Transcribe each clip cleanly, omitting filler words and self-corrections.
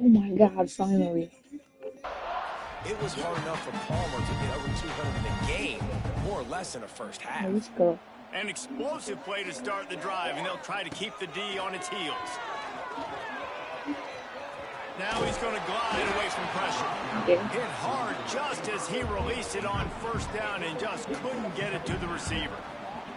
Oh my God, finally. It was hard enough for Palmer to get over 200 in a game, more or less in the first half. Let's go. An explosive play to start the drive, and they'll try to keep the D on its heels. Now he's going to glide away from pressure. Yeah. Hit hard just as he released it on first down and just couldn't get it to the receiver.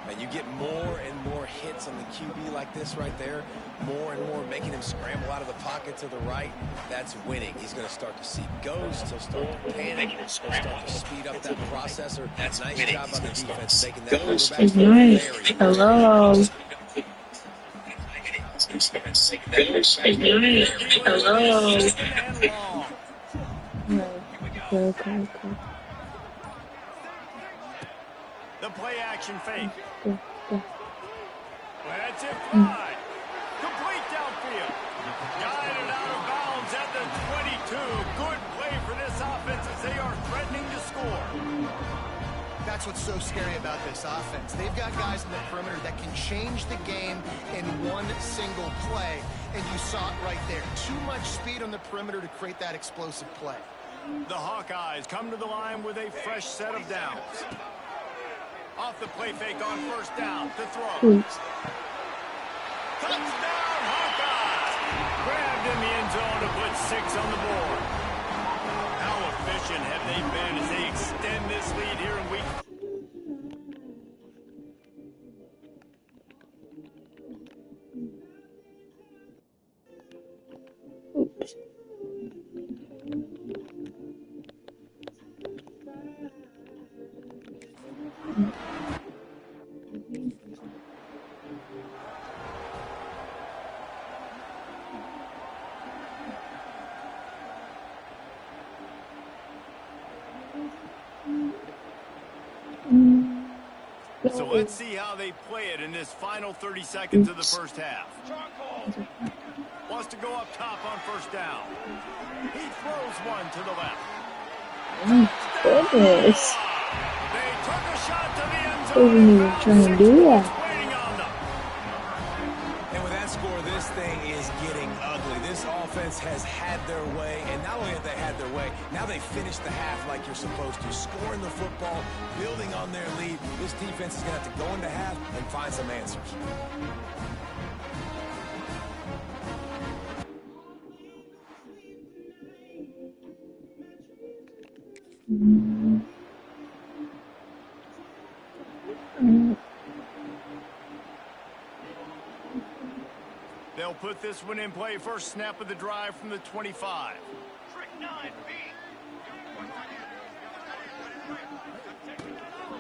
And you get more and more hits on the QB like this right there, more and more making him scramble out of the pocket to the right. That's winning. He's going to start to see ghosts. He'll start to panic. He'll start to speed up that processor. That's nice winning. Job on the defense making that quarterback It's nice. Hello. Hello. Okay. The play action fake. Go. That's it fly. Complete downfield. Guided out of bounds at the 22. Good play for this offense as they are threatening to score. That's what's so scary about this offense. They've got guys in the perimeter that can change the game in one single play, and you saw it right there. Too much speed on the perimeter to create that explosive play. The Hawkeyes come to the line with a fresh set of downs. Off the play fake on first down to throw. Oops. Touchdown, Hawkeyes! Grabbed in the end zone to put 6 on the board. How efficient have they been as they extend this lead here in week? Oops. So let's see how they play it in this final 30 seconds of the first half. Wants to go up top on first down. He throws one to the left. Oh, goodness. They took a shot to the end What are zone. you trying to do that? Waiting on them. And with that score, this thing is getting ugly. This offense has had their way, and not only have they had their way, now they finish the half like you're supposed to, scoring the football, building on their lead. This defense is going to have to go into half and find some answers. They'll put this one in play. First snap of the drive from the 25.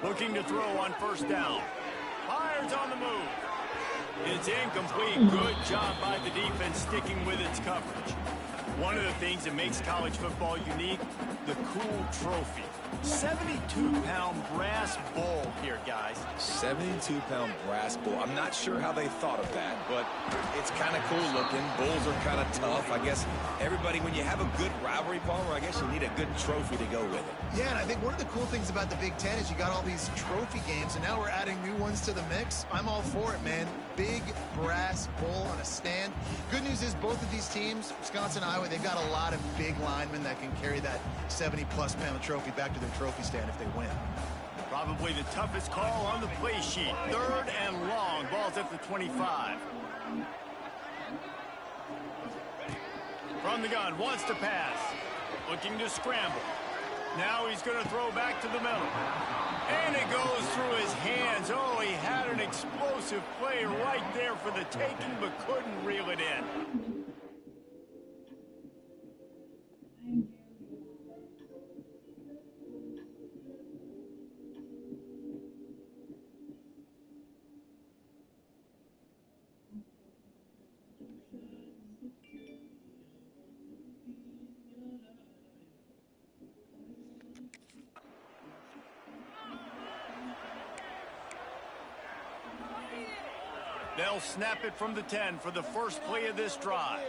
Looking to throw on first down. Fires on the move. It's incomplete. Good job by the defense sticking with its coverage. One of the things that makes college football unique, the cool trophy. 72-pound brass bowl here, guys. 72-pound brass bull. I'm not sure how they thought of that, but it's kind of cool looking. Bulls are kind of tough. I guess everybody, when you have a good rivalry, Palmer, I guess you need a good trophy to go with it. Yeah, and I think one of the cool things about the Big Ten is you got all these trophy games, and now we're adding new ones to the mix. I'm all for it, man. Big brass bull on a stand. Good news is both of these teams, Wisconsin and Iowa, they've got a lot of big linemen that can carry that 70-plus pound trophy back to their trophy stand if they win. Probably the toughest call on the play sheet. Third and long. Ball's at the 25. From the gun, wants to pass. Looking to scramble. Now he's going to throw back to the middle. And it goes through his hands. Oh, he had an explosive play right there for the taking, but couldn't reel it in. They'll snap it from the 10 for the first play of this drive.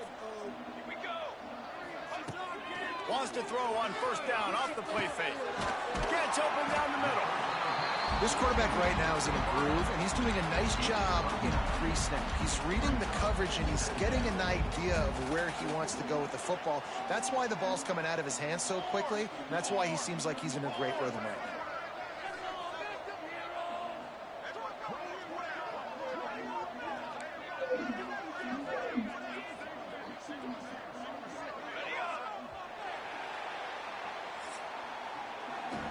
Wants to throw on first down off the play fake. Gets open down the middle. This quarterback right now is in a groove, and he's doing a nice job in pre-snap. He's reading the coverage, and he's getting an idea of where he wants to go with the football. That's why the ball's coming out of his hands so quickly, and that's why he seems like he's in a great rhythm right now.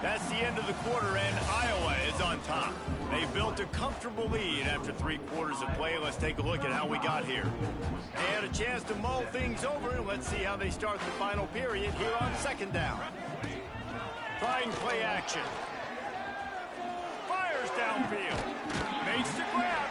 That's the end of the quarter, and Iowa is on top. They built a comfortable lead after 3 quarters of play. Let's take a look at how we got here. They had a chance to mull things over, and let's see how they start the final period here on second down. Trying play action. Fires downfield. Makes the grab.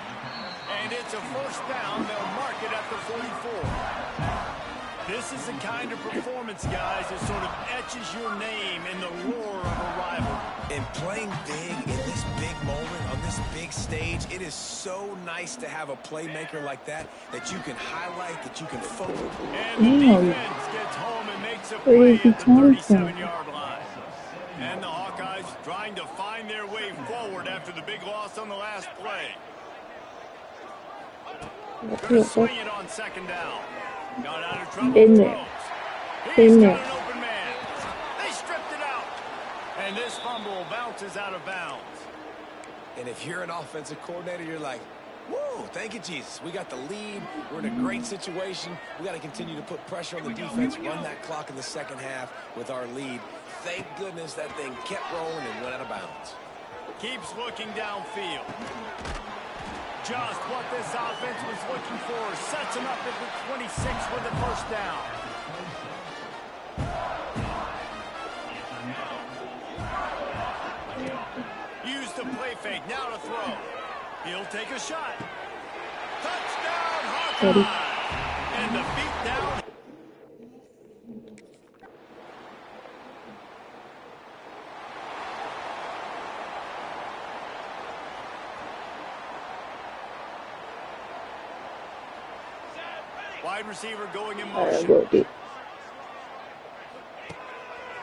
And it's a first down. They'll mark it at the 44. This is the kind of performance, guys, that sort of etches your name in the roar of a rival. And playing big in this big moment, on this big stage, it is so nice to have a playmaker like that you can highlight, that you can focus. And the defense gets home and makes a play at the 37-yard line. And the Hawkeyes trying to find their way forward after the big loss on the last play. Gonna swing it on second down. Got out of trouble. In there. He's In got there. an open man. They stripped it out. And this fumble bounces out of bounds. And if you're an offensive coordinator, you're like, whoa, thank you, Jesus. We got the lead. We're in a great situation. We got to continue to put pressure on the defense, run that clock in the second half with our lead. Thank goodness that thing kept rolling and went out of bounds. Keeps looking downfield. Just what this offense was looking for. Sets him up at the 26 with the first down. Use the play fake. Now to throw. He'll take a shot. Touchdown, Hawkeye! And the beat down. Wide receiver going in motion.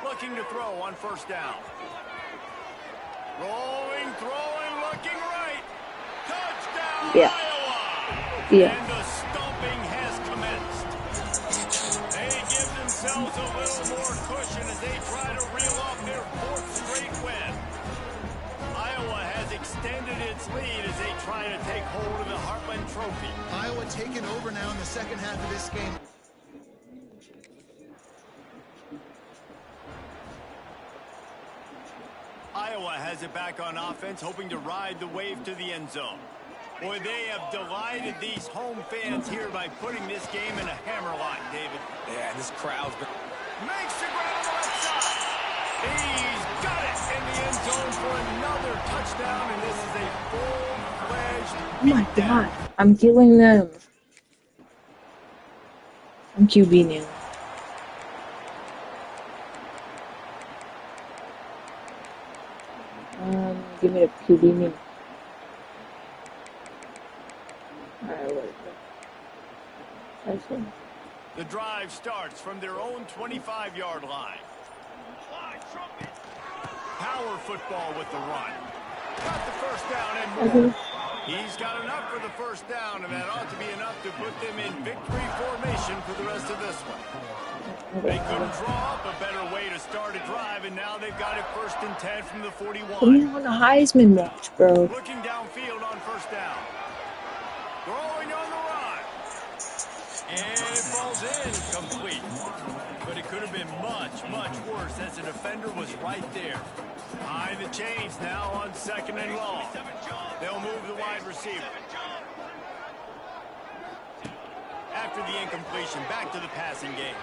Looking to throw on first down. Rolling, throwing, looking right. Touchdown, Iowa! And the stomping has commenced. They give themselves a little more cushion as they try to reel off their 4th straight win. Iowa has extended its lead as they try to take hold of the Heartland Trophy. Iowa taking over now in the second half of this game. Iowa has it back on offense, hoping to ride the wave to the end zone. Boy, they have delighted these home fans here by putting this game in a hammerlock, David. Yeah, this crowd's been... Makes the grab on the left side. He's got it in the end zone for another touchdown, and this is a full-fledged Oh my god, I'm killing them. I'm QB now. Give me the QB now. Alright, wait. That's it. The drive starts from their own 25-yard line. Power football with the run. Got the first down and more. He's got enough for the first down, and that ought to be enough to put them in victory formation for the rest of this one. They couldn't draw up a better way to start a drive, and now they've got it 1st and 10 from the 41. Put me on the Heisman watch, bro. Looking downfield on first down. Throwing on the run. And it falls in complete. But it could have been much, much worse as the defender was right there. Behind the chains now on 2nd and long. They'll move the wide receiver. After the incompletion, back to the passing game.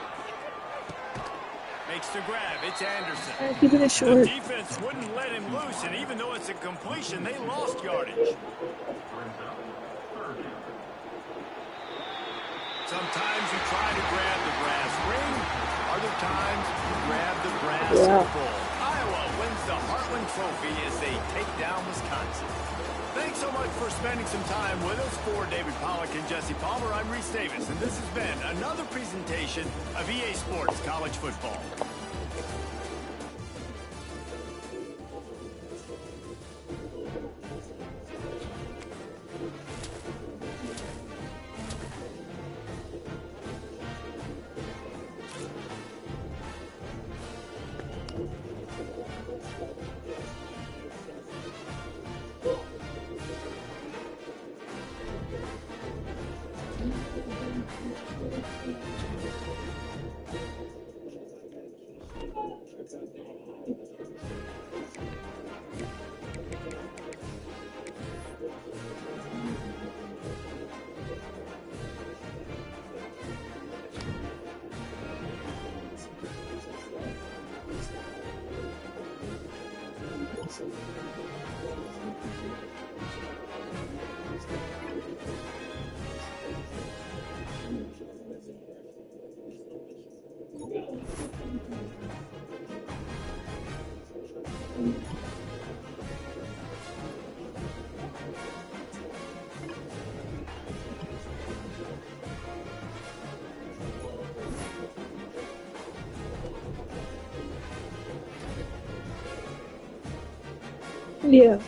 Makes the grab. It's Anderson. Keeping it short. The defense wouldn't let him loose, and even though it's a completion, they lost yardage. Sometimes you try to grab the brass ring. Other times you grab the brass bull. Iowa wins the Heartland Trophy as they take down Wisconsin. Thanks so much for spending some time with us. For David Pollack and Jesse Palmer, I'm Reese Davis, and this has been another presentation of EA Sports College Football. Yeah.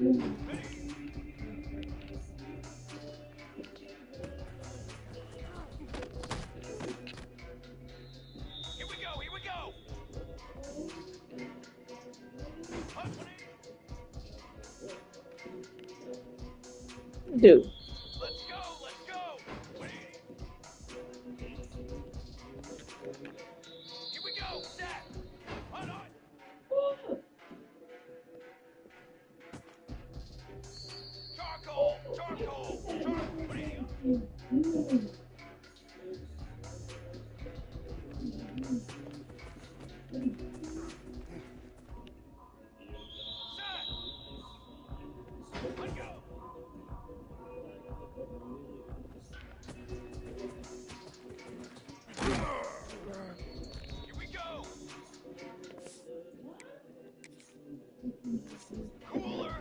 Here we go, here we go. Dude. Let's go, let's go. Here we go, set. Hold on. Charcoal, charcoal, charcoal. Let go. Here we go. Cooler.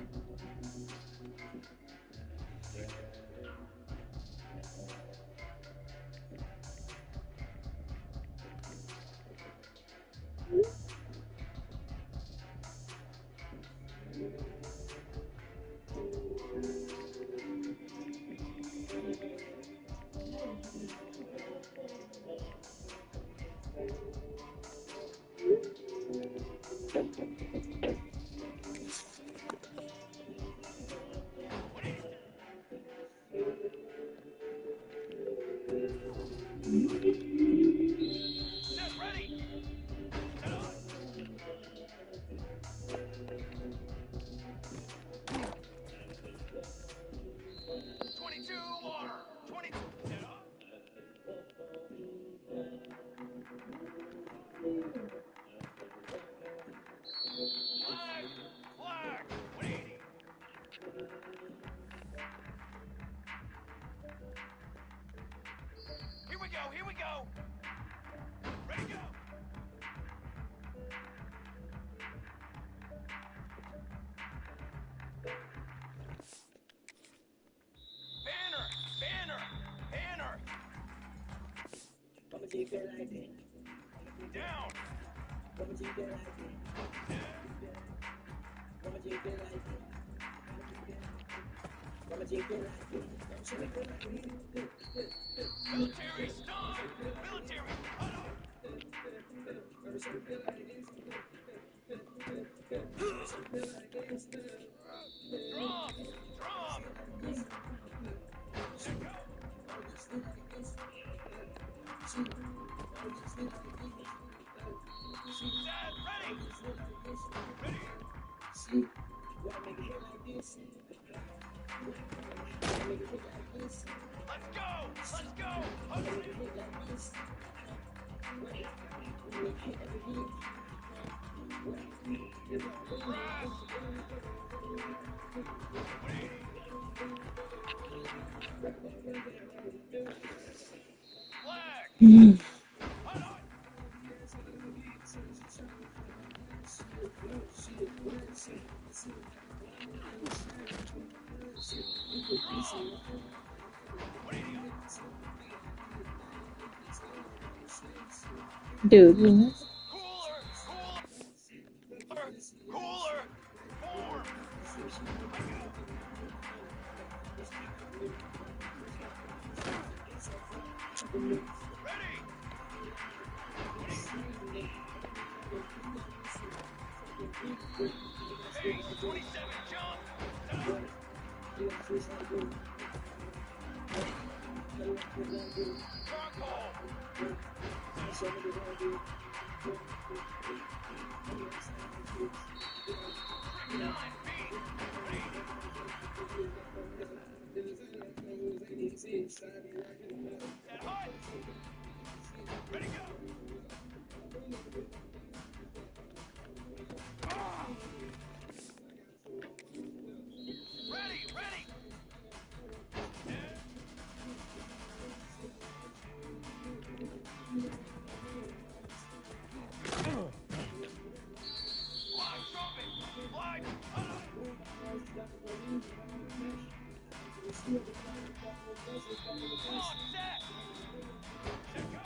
Set ready. Set on. 22 water. 22. Set on. Flag. Flag. 180. Here we go. Here we go. Ready to go. Banner. Banner. Banner. Down. Military stun. Military. Hold on. Drum. Drum. Let go. Set. Ready. Ready. Let's go. Let's go. Hold on. Flag. Hold on. Dude, you know? Cooler. Form. Ready. Hey, 27 jump. Charcoal. 9 feet. That hot. Ready to go. Ah. Ready, ready. Flag trumpet. Flag. All set. Set go.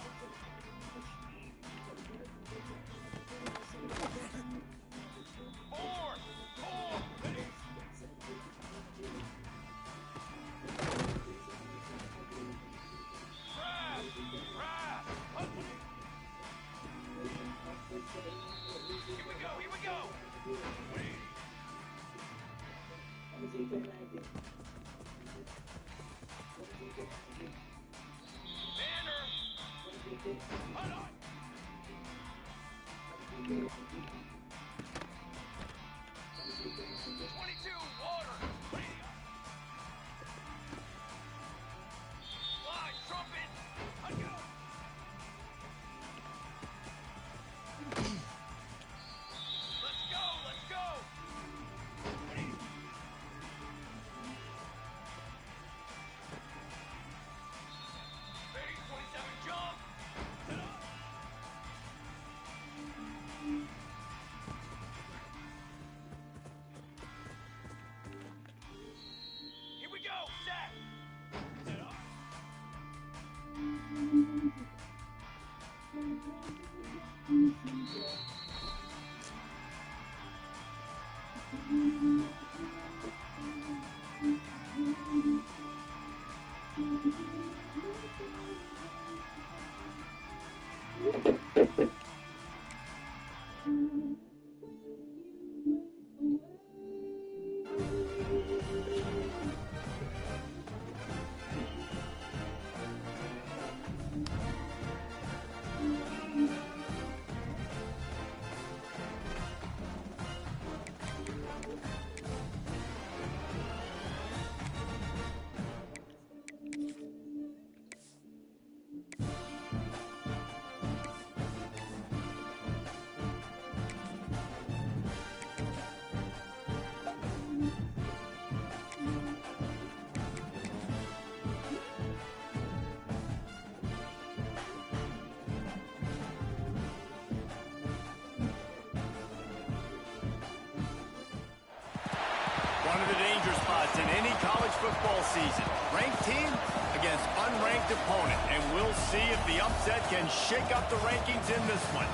One of the danger spots in any college football season. Ranked team against unranked opponent. And we'll see if the upset can shake up the rankings in this one.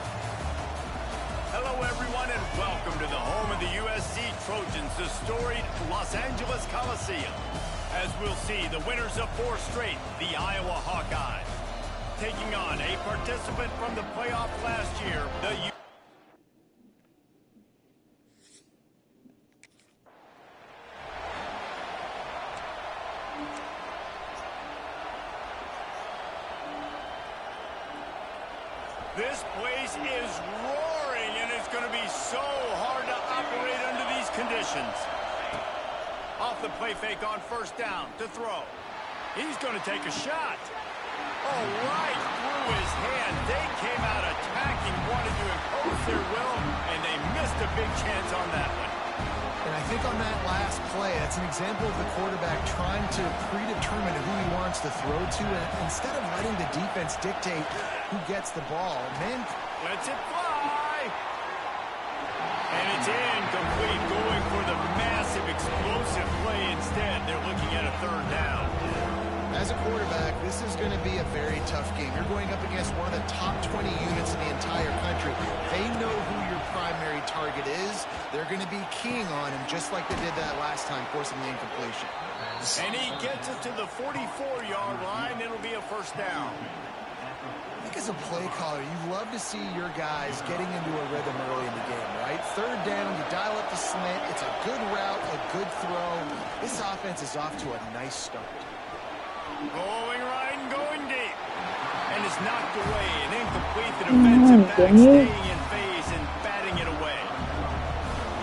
Hello, everyone, and welcome to the home of the USC Trojans, the storied Los Angeles Coliseum. As we'll see, the winners of 4 straight, the Iowa Hawkeyes. Taking on a participant from the playoff last year, the This place is roaring, and it's going to be so hard to operate under these conditions. Off the play fake on first down to throw. He's going to take a shot. Oh, right through his hand. They came out attacking, wanted to impose their will, and they missed a big chance on that one. And I think on that last play, that's an example of the quarterback trying to predetermine who he wants to throw to, and instead of letting the defense dictate who gets the ball, man lets it fly. And it's incomplete, going for the massive explosive play instead. They're looking at a third down. As a quarterback, this is going to be a very tough game. You're going up against one of the top 20 units in the entire country. They know who your primary target is. They're going to be keying on him just like they did that last time, forcing the incompletion. And he gets it to the 44-yard line. It'll be a first down. I think as a play caller, you love to see your guys getting into a rhythm early in the game, right? Third down, you dial up the slant. It's a good route, a good throw. This offense is off to a nice start. Going right and going deep. And it's knocked away and incomplete. The defensive back staying in phase and batting it away.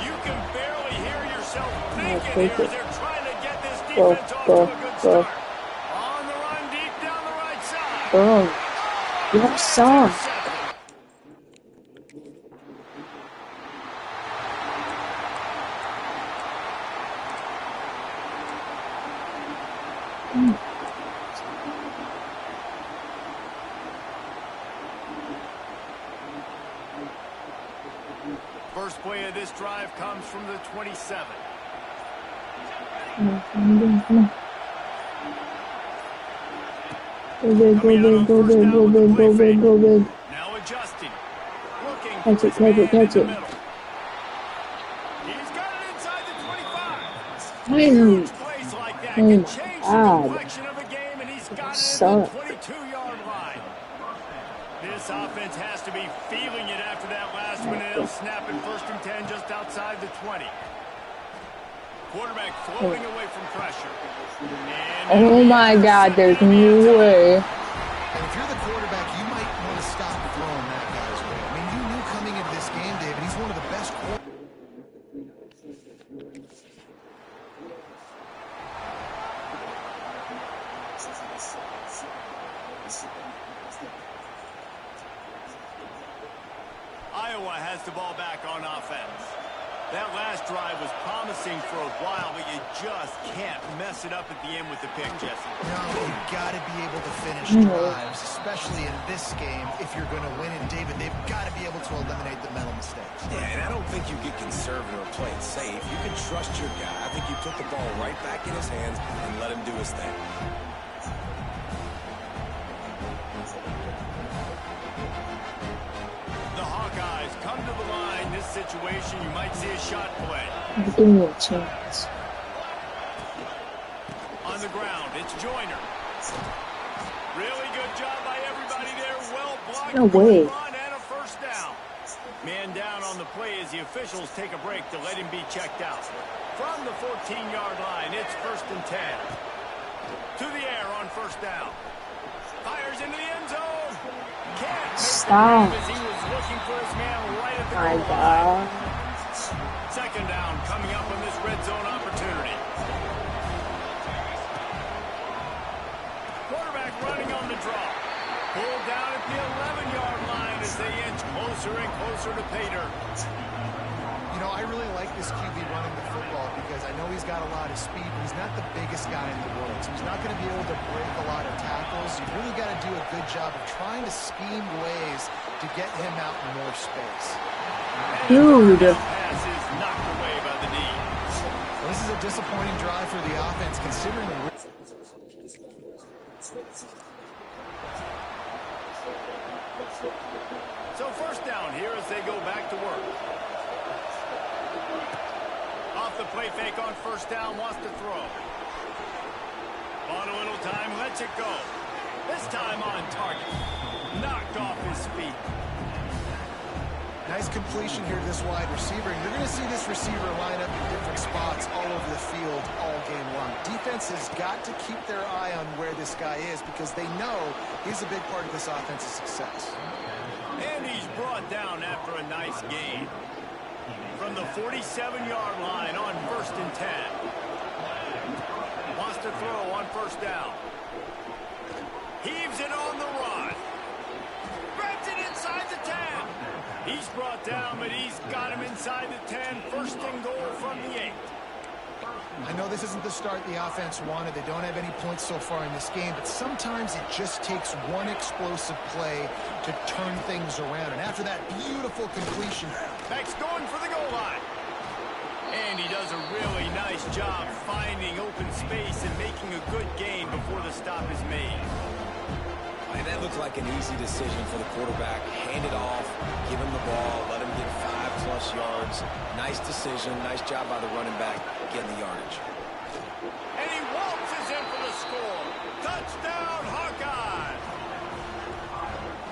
You can barely hear yourself thinking here as they're trying to get this defense off to a good start. On the run deep down the right side. Oh, you have a song. First play of this drive comes from the 27. Go big, go big, go big, go big, go big, go big. Now adjusting. Looking Catch it, catch it, catch it. He's got it inside the 25. Finally. Plays like that Oh can my change the God. complexion of a game, and he's got it at Suck. the 22-yard line. This offense has to be feeling it after that last one, and it'll snap it 1st and 10 just outside the 20. Quarterback floating away from pressure. And Oh my God, there's no way. And if you're the quarterback, you might want to stop throwing that guy's way. I mean, you knew coming into this game Iowa has the ball back on offense. That last drive was promising for a while, but you just can't mess it up at the end with the pick, Jesse. No, you've got to be able to finish drives, especially in this game, if you're going to win. And David, they've got to be able to eliminate the mental mistakes. Yeah, and I don't think you get conservative or play it safe. You can trust your guy. I think you put the ball right back in his hands and let him do his thing. The Hawkeyes come to the line. This situation, you might see a shot play. Give me a chance. On the ground, it's Joyner. Really good job by everybody there. Well blocked. No way. Run and a first down. Man down on the play as the officials take a break to let him be checked out. From the 14-yard line, it's 1st and 10. To the air on first down. Fires into the end zone. Can't make Stop. the grab as he was looking for his man right at the My goal line. God. Second down coming up on this red zone opportunity. Quarterback running on the draw. Pulled down at the 11-yard line as they inch closer and closer to pay dirt. You know, I really like this QB running the football because I know he's got a lot of speed, but he's not the biggest guy in the world. So he's not going to be able to break a lot of tackles. You really got to do a good job of trying to scheme ways to get him out in more space. Dude. Pass is knocked away by the D. Well, this is a disappointing drive for the offense considering the... So first down here as they go back to work. Off the play fake on first down, wants to throw. On a little time, lets it go. This time on target. Knocked off his feet. Nice completion here to this wide receiver. And you're going to see this receiver line up in different spots all over the field all game long. Defense has got to keep their eye on where this guy is because they know he's a big part of this offense's success. And he's brought down after a nice gain. From the 47-yard line on 1st and 10. Wants to throw on first down. Heaves it on the run. Grabs it inside the 10. He's brought down, but he's got him inside the 10. 1st and goal from the 8. I know this isn't the start the offense wanted. They don't have any points so far in this game, but sometimes it just takes one explosive play to turn things around. And after that beautiful completion, Beck's going for the goal line. And he does a really nice job finding open space and making a good gain before the stop is made. And that looked like an easy decision for the quarterback. Hand it off, give him the ball, let him get 5+ yards. Nice decision, nice job by the running back getting the yardage. And he waltzes in for the score. Touchdown, Hawkeyes!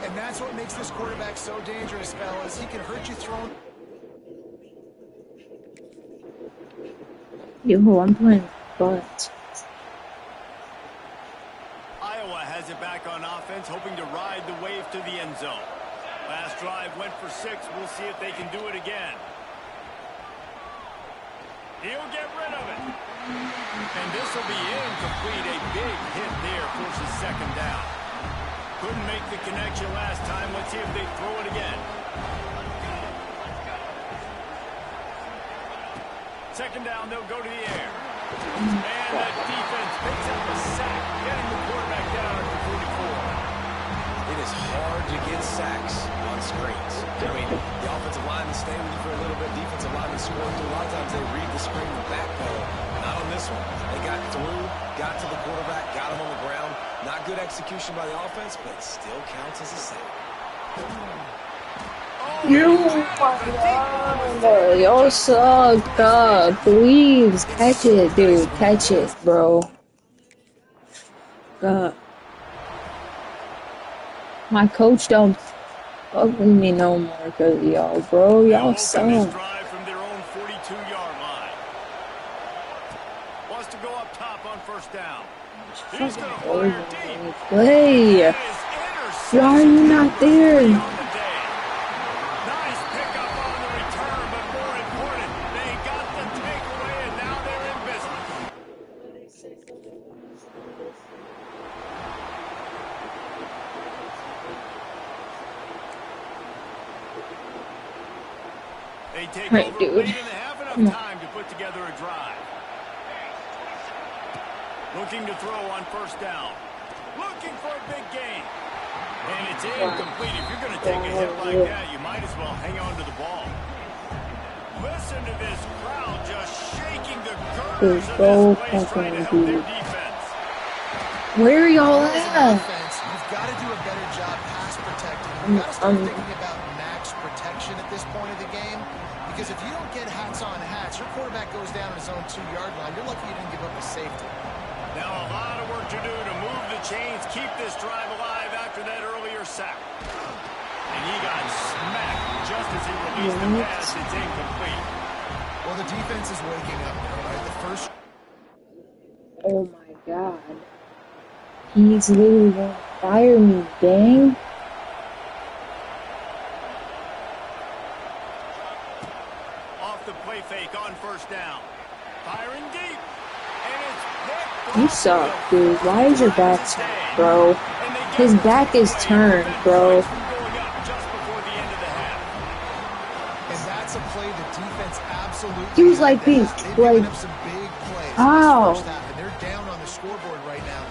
and that's what makes this quarterback so dangerous, fellas. He can hurt you throwing. Yo, I'm playing butt. Iowa has it back on offense, hoping to ride the wave to the end zone. Last drive went for 6. We'll see if they can do it again. He'll get rid of it. And this will be incomplete. A big hit there forces second down. Couldn't make the connection last time. Let's see if they throw it again. Second down, they'll go to the air. And that defense picks up a sack, getting the quarterback down at the 44. It is hard to get sacks on screens. I mean, the offensive linemen stay with you for a little bit. Defensive linemen score through. A lot of times they read the screen and backpedal. Not on this one. They got through, got to the quarterback, got him on the ground. Not good execution by the offense, but it still counts as a sack. You y'all suck, God. Please catch it, dude. Catch it, bro. God. My coach don't fuck with me no more because y'all, bro. Y'all suck. Drive from their own 42-yard line. Wants to go up top on first down. He's going to fire deep. Play. Why are you not there? Nice pickup on the return, but more important, they got the takeaway, and now they're in business. They take Right, over dude. late and they have Come enough on. time to put together a drive. Looking to throw on first down. Looking for a big gain. And it's incomplete. If you're going to take a hit like that, you might as well hang on to the ball. Listen to this crowd just shaking the girders of this place trying to help their defense. Where are y'all As an at? offense, you've got to do a better job pass protecting. You've got to start thinking about max protection at this point of the game. Because if you don't get hats on hats, your quarterback goes down on his own 2-yard line. You're lucky you didn't give up a safety. Now a lot of work to do to move the chains, keep this drive alive after that earlier sack. And he got smacked just as he released the pass. It's incomplete. Well, the defense is waking up now, right? The first... Oh my god. He's literally gonna fire me, dang. Off the play fake on first down. Firing deep. And it's picked You off. suck, dude. Why is your back turned, bro? His back is turned, bro. From going up just before the end of the half. And that's a play the defense absolutely... He was like had to this, have. They've given like, up some big plays in ow. this first half, and they're down on the scoreboard right now.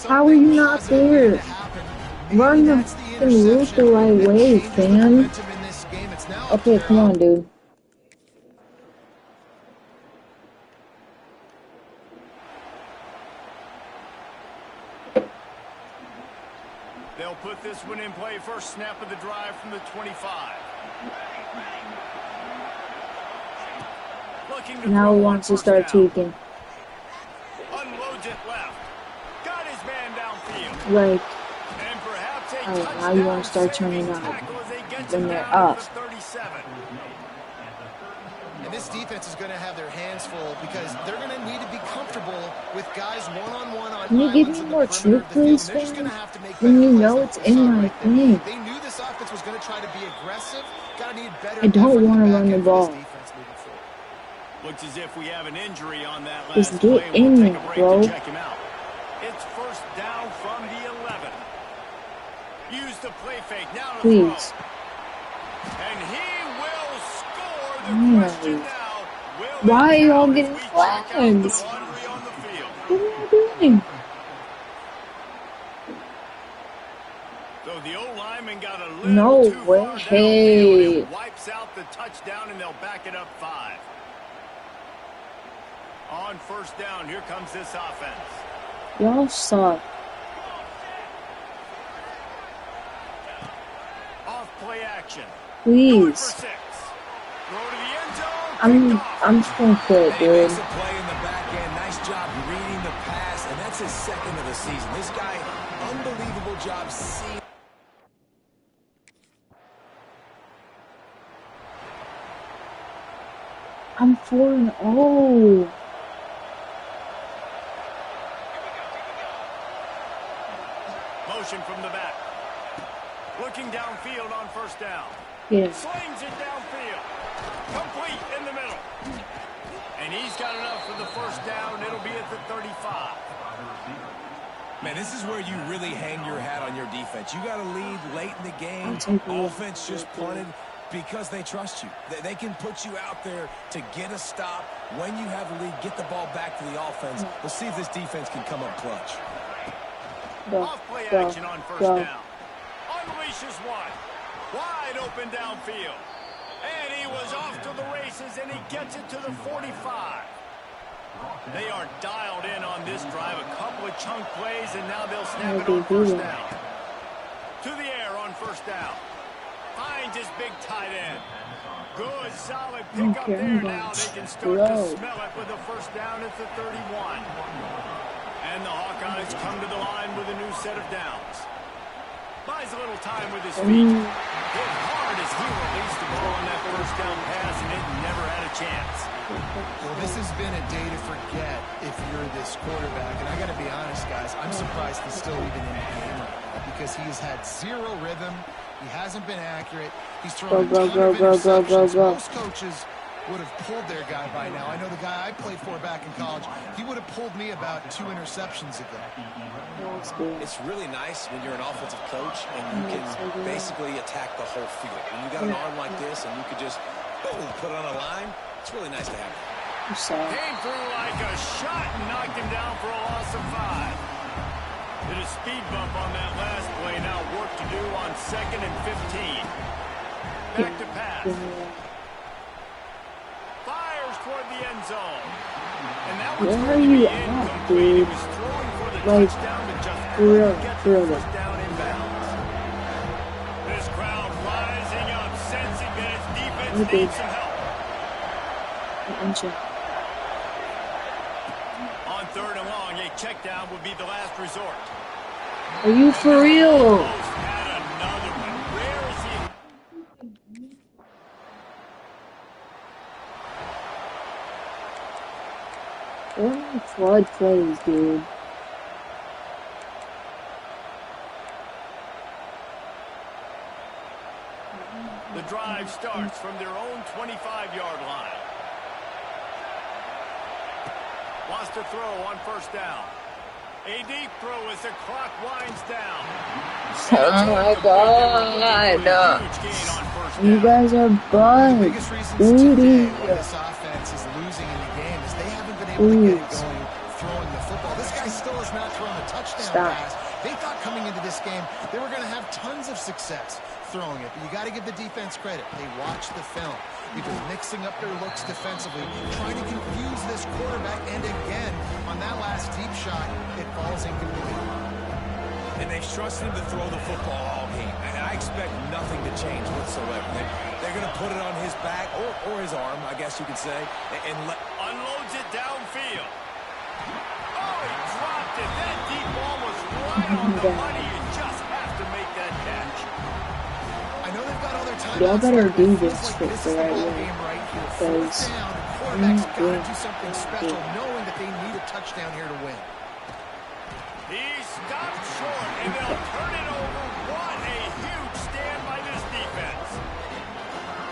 How are you Something not positive there? needed to happen. Maybe Run the that's fucking route the interception right that way, changes the fam. momentum in this game. It's now up to Okay, their come on, dude. They'll put this one in play. First snap of the drive from the 25. Looking to Now throw he on wants to first start down. tweaking. Unloads it left. Got his man downfield. Like, And perhaps a oh, touchdown now you want to start saving turning up. tackle as they get When him they're down up. at the 37. And this defense is going to have their hands full because they're going to need to be comfortable with guys one-on-one on Can you give islands me in more the perimeter truth, of the field. please, And they're just going fam? to have to make When better you plays know like it's we in saw my right there. thing. They knew this offense was going to try to be aggressive. Got to need better I don't effort in wanna the run back the end for this ball. defense moving forward. Looks as if we have an injury on that Just last get play. in We'll take there, a break bro. to check him out. It's first down from the 11. Use the play fake. Now to Please. throw. And he will score. The Yeah. question now, will Why it are y'all count as getting we check out the flags? laundry on the field? What are you doing? So the old lineman got a little No too way. far downfield and wipes out the touchdown, and they'll back it up 5. On first down, here comes this offense. Y'all suck. Off play action. Going for Please. 6. Throw to the end zone. I'm just gonna quit, He dude. makes a play in the back end. Nice job reading the pass, and that's his second of the season. This guy, unbelievable job seeing. I'm 4-0. Motion from the back. Looking downfield on first down. Yeah. Slings it downfield. Complete in the middle. And he's got enough for the first down. It'll be at the 35. Man, this is where you really hang your hat on your defense. You got to lead late in the game. I'll take it. Offense just punted because they trust you. They can put you out there to get a stop. When you have the lead, get the ball back to the offense. We'll see if this defense can come up clutch. Go, Off play go, action on first go. down. Unleashes one. Wide open downfield. And he was off to the races, and he gets it to the 45. They are dialed in on this drive. A couple of chunk plays, and now they'll snap it on first down. To the air on first down. Finds his big tight end. Good, solid pick up there now. They can start to smell it with the first down at the 31. And the Hawkeyes come to the line with a new set of downs. Buys a little time with his feet. Hit hard as he released the ball on that first down pass, and it never had a chance. Well, this has been a day to forget if you're this quarterback. And I got to be honest, guys, I'm surprised he's still even in the game right now because he has had zero rhythm. He hasn't been accurate. He's thrown a ton of interceptions. Most coaches would have pulled their guy by now. I know the guy I played for back in college, he would have pulled me about 2 interceptions ago. It's really nice when you're an offensive coach and you can basically attack the whole field. When you got an arm like this and you could just Oh, put on a line. It's really nice to have. I'm sorry. Came through like a shot and knocked him down for a loss of 5. Did a speed bump on that last play. Now work to do on 2nd and 15. Back to pass. Fires toward the end zone. And that was Where are going to you be at, incomplete. He dude? was throwing for the Like, touchdown, but just for real, couldn't get for the real. first down inbounds. This crowd rising up, sensing that its defense Okay. needs some help. On 3rd and long, a check down would be the last resort. Are you for real? Almost had another one. Where is he? What are flood plays, dude? The drive starts from their own 25-yard line. Wants to throw on 1st down. A deep throw as the clock winds down. Oh my god. Huge gain on 1st You down. guys are The buns. biggest reasons today Booty. why this offense is losing in the game is they haven't been able to get it Boots. going throwing the football. This guy still has not thrown a touchdown Stop. pass. They thought coming into this game they were going to have tons of success throwing it, but you got to give the defense credit. They watched the film. They've been mixing up their looks defensively, trying to confuse this quarterback, and again, on that last deep shot, it falls incomplete. And they've trusted him to throw the football all game. And I expect nothing to change whatsoever. They're going to put it on his back, or his arm, I guess you could say, and let... Unloads it downfield. Oh, he dropped it. That deep ball was right on the money. You just have to make that catch. I know they've got all their time. Y'all better do this like for this the is the right ball way, game right here. because 4th down, the I'm quarterback's not got to doing do something special, knowing that they need a touchdown here to win. He stopped short, and they'll turn it over. What a huge stand by this defense.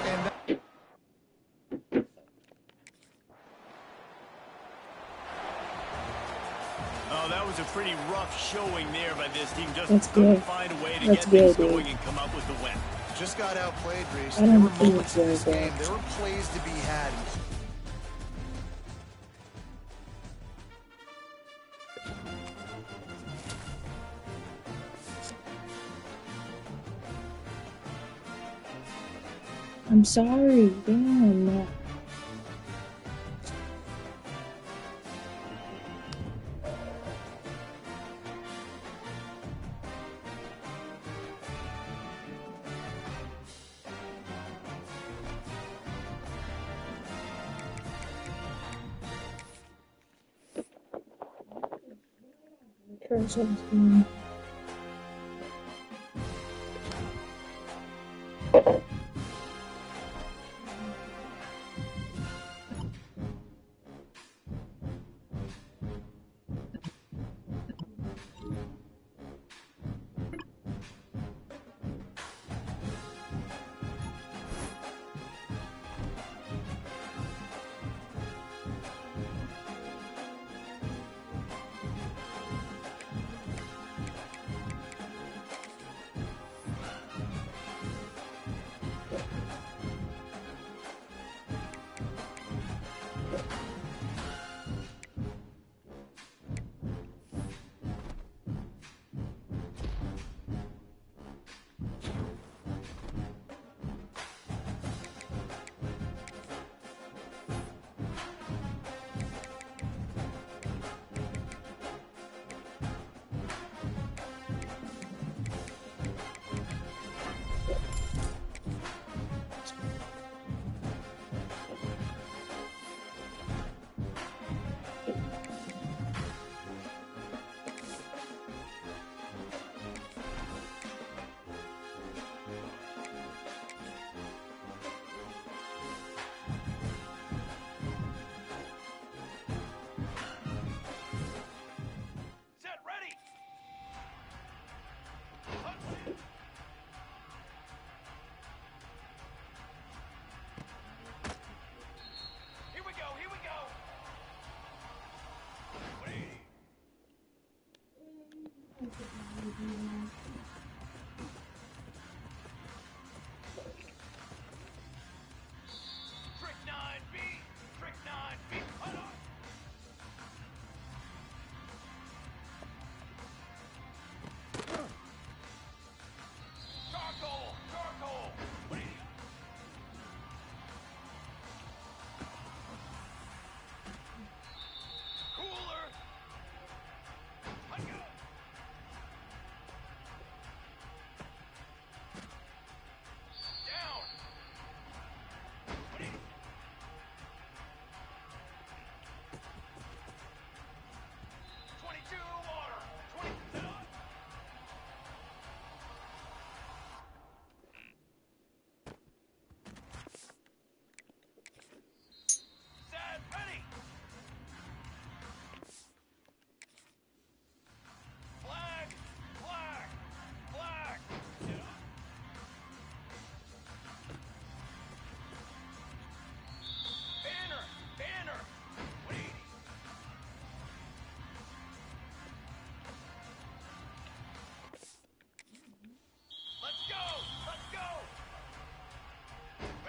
And Oh, that was a pretty rough showing there by this team. Just That's couldn't good. find a way to That's get things good, dude. going and come up with the win. just got outplayed, Reese. I There don't were think moments in this they're game. good. There were plays to be had. I'm sorry. Damn. Person.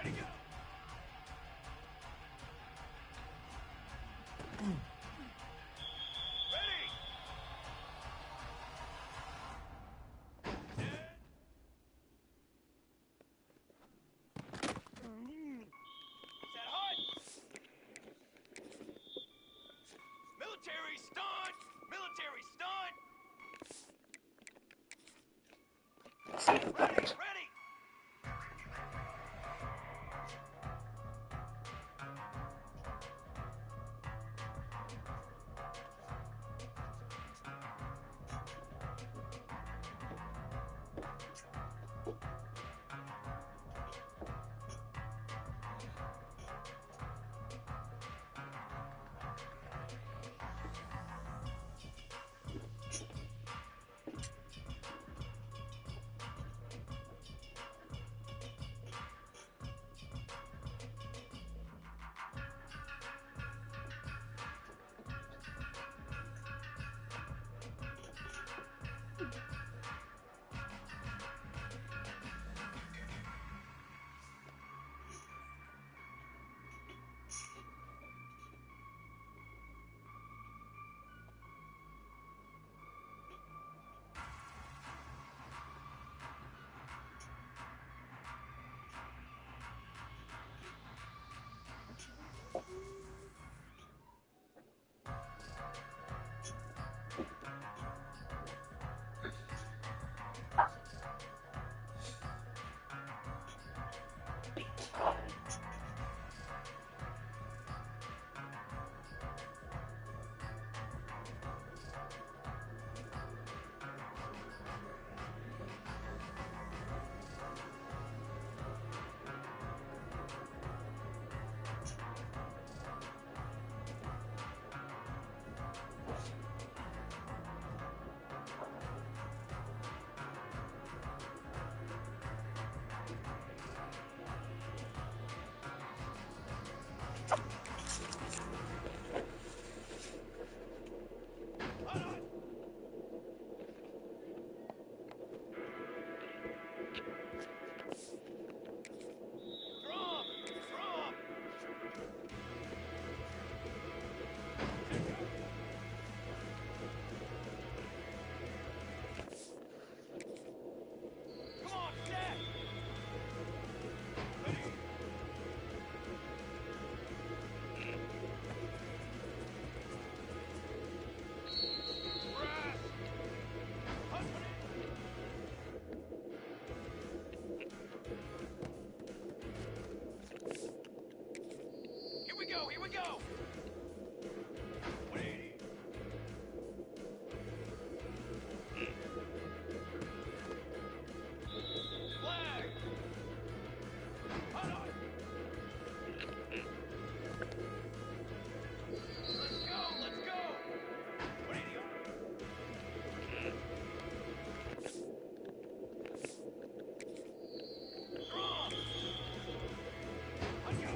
Ready, go! Ready! Set hot! Military stunt! Military stunt! Ready! Ready! Drum! Drum! Come on, set! Ready! Brass! Husband! Here we go, here we go! 180! Flag! Hot on! Let's go, let's go! 180 on! Drum! Let's go!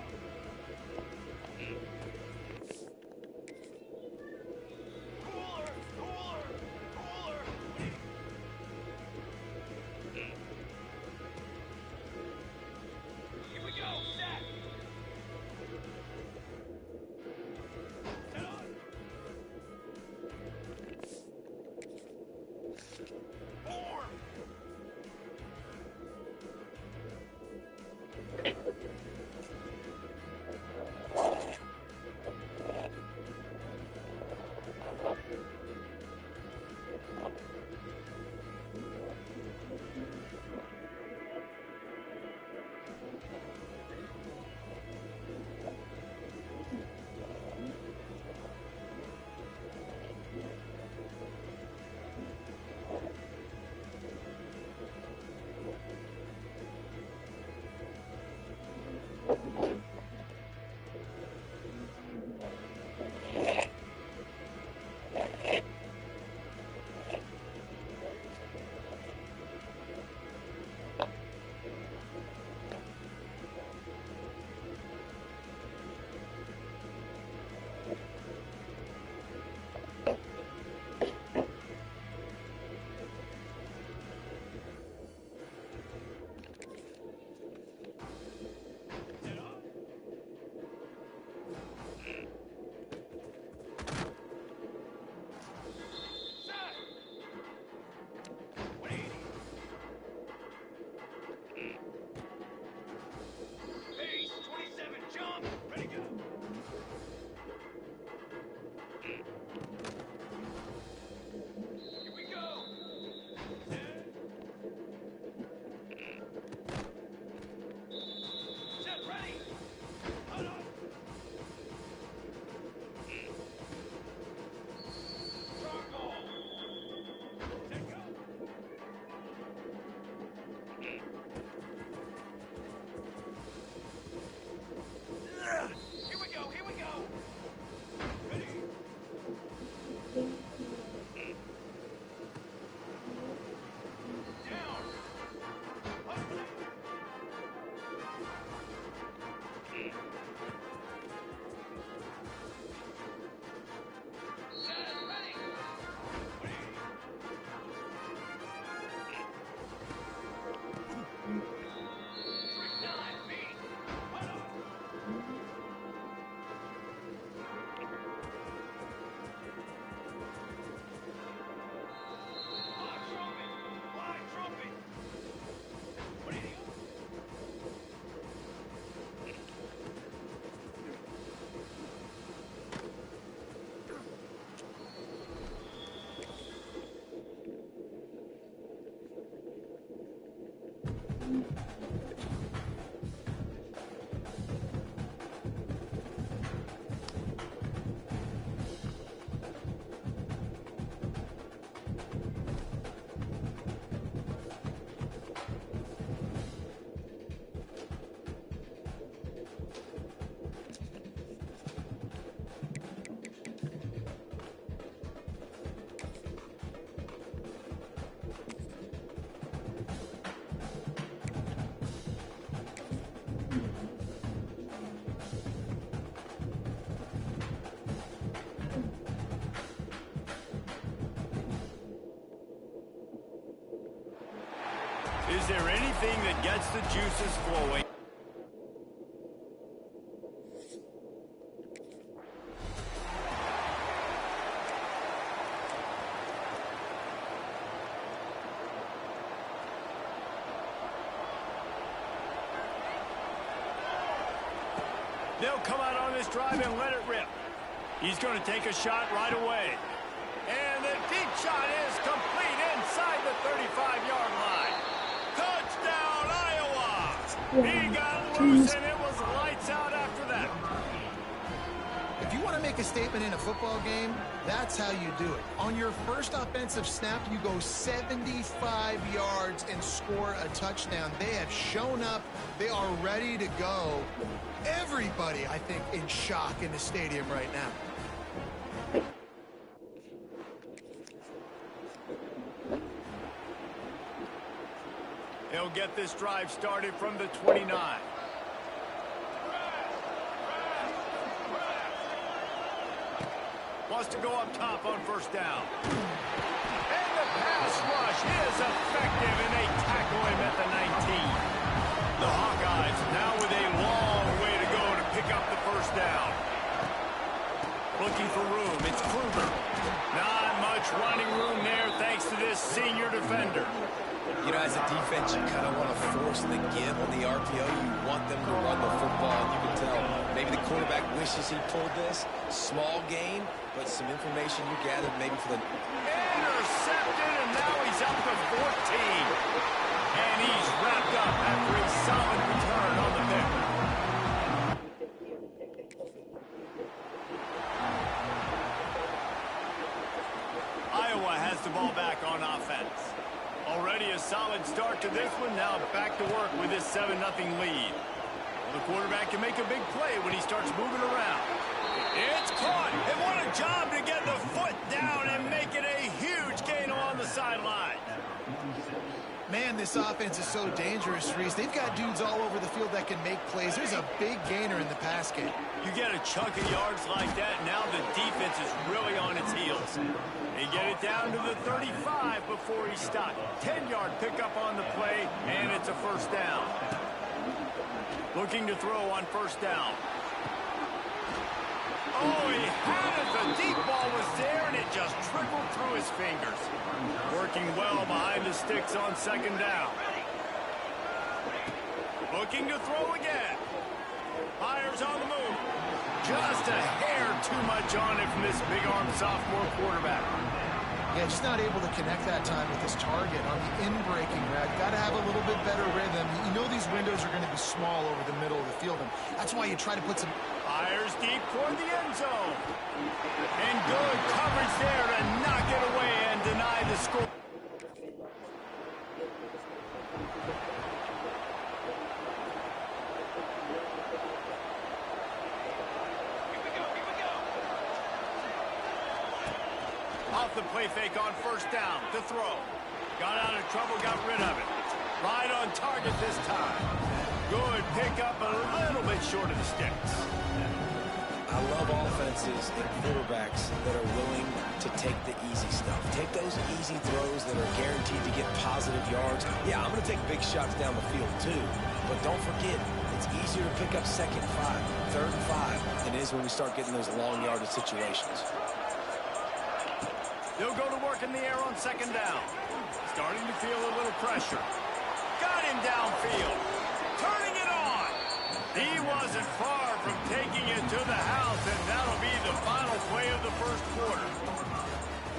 Is there anything that gets the juices flowing? They'll come out on this drive and let it rip. He's going to take a shot right away. And the deep shot is complete inside the 35-yard line. Touchdown, Iowa! He got loose, and it was lights out after that. If you want to make a statement in a football game, that's how you do it. On your first offensive snap, you go 75 yards and score a touchdown. They have shown up. They are ready to go. Everybody, I think, in shock in the stadium right now. He'll get this drive started from the 29. Wants to go up top on first down. And the pass rush is effective, and they tackle him at the 19. The Hawkeyes now with a long way to go to pick up the first down. Looking for room, it's Kruger. Not much running room there thanks to this senior defender. You know, as a defense, you kind of want to force the give on the RPO. You want them to run the football, and you can tell maybe the quarterback wishes he pulled this. Small gain, but some information you gathered maybe for the... Intercepted, and now he's up to 14. And he's wrapped up after a solid return on the pick. Iowa has the ball back on offense. Already a solid start to this one. Now back to work with this 7-0 lead. The quarterback can make a big play when he starts moving around. It's caught. And what a job to get the foot down and make it a huge gain along the sideline. Man, this offense is so dangerous, Reese. They've got dudes all over the field that can make plays. There's a big gainer in the pass game. You get a chunk of yards like that, now the defense is really on its heels. They get it down to the 35 before he stopped. 10-yard pickup on the play, and it's a first down. Looking to throw on first down. Oh, he had it. The deep ball was there, and it just trickled through his fingers. Working well behind the sticks on second down. Looking to throw again. Fires on the move. Just a hair too much on it from this big-arm sophomore quarterback. Yeah, just not able to connect that time with his target on the in-breaking route. Got to have a little bit better rhythm. You know these windows are going to be small over the middle of the field, and that's why you try to put some... Fires deep toward the end zone. And good coverage there to knock it away and deny the score. Off the play fake on first down to throw. Got out of trouble, got rid of it. Right on target this time. Good pickup, a little bit short of the sticks. I love offenses and quarterbacks that are willing to take the easy stuff. Take those easy throws that are guaranteed to get positive yards. Yeah, I'm going to take big shots down the field too. But don't forget, it's easier to pick up second 5, third and 5 than it is when we start getting those long yardage situations. They'll go to work in the air on second down. Starting to feel a little pressure. Got him downfield. Turning it on. He wasn't far from taking it to the house, and that'll be the final play of the first quarter.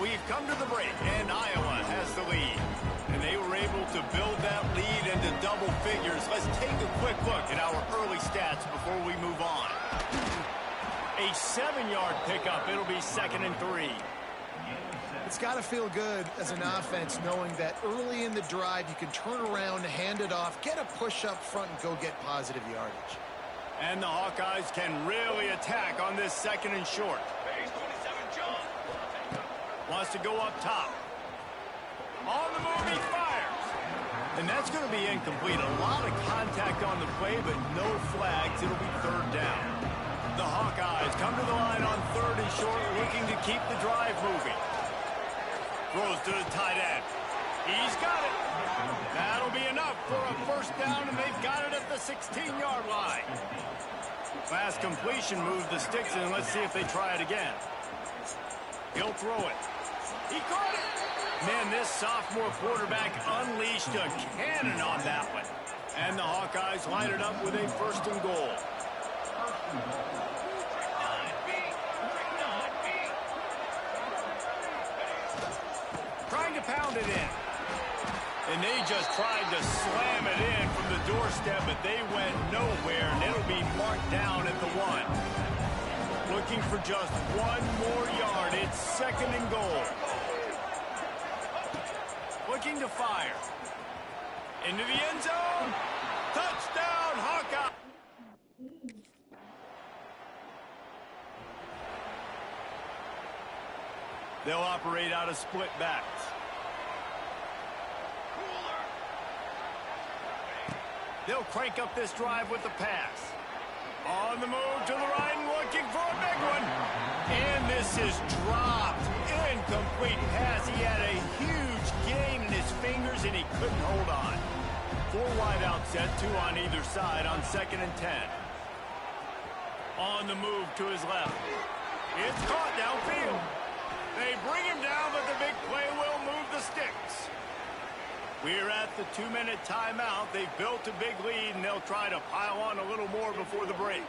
We've come to the break, and Iowa has the lead. And they were able to build that lead into double figures. Let's take a quick look at our early stats before we move on. A 7-yard pickup. It'll be 2nd and 3. It's got to feel good as an offense knowing that early in the drive you can turn around, hand it off, get a push up front, and go get positive yardage. And the Hawkeyes can really attack on this 2nd and short. Wants to go up top. On the move, he fires. And that's going to be incomplete. A lot of contact on the play, but no flags. It'll be 3rd down. The Hawkeyes come to the line on 3rd and short, looking to keep the drive moving. Throws to the tight end. He's got it. That'll be enough for a first down, and they've got it at the 16-yard line. Last completion moves the sticks in. Let's see if they try it again. He'll throw it. He caught it. Man, this sophomore quarterback unleashed a cannon on that one. And the Hawkeyes line it up with a first and goal. Trying to pound it in. And they just tried to slam it in from the doorstep, but they went nowhere, and it'll be marked down at the 1. Looking for just one more yard. It's second and goal. Looking to fire. Into the end zone. Touchdown, Hawkeye. They'll operate out of split backs. They'll crank up this drive with the pass. On the move to the right and looking for a big one. And this is dropped. Incomplete pass. He had a huge gain in his fingers and he couldn't hold on. 4 wide out set, 2 on either side on 2nd and 10. On the move to his left. It's caught downfield. They bring him down, but the big play will move the sticks. We're at the 2-minute timeout. They've built a big lead, and they'll try to pile on a little more before the break.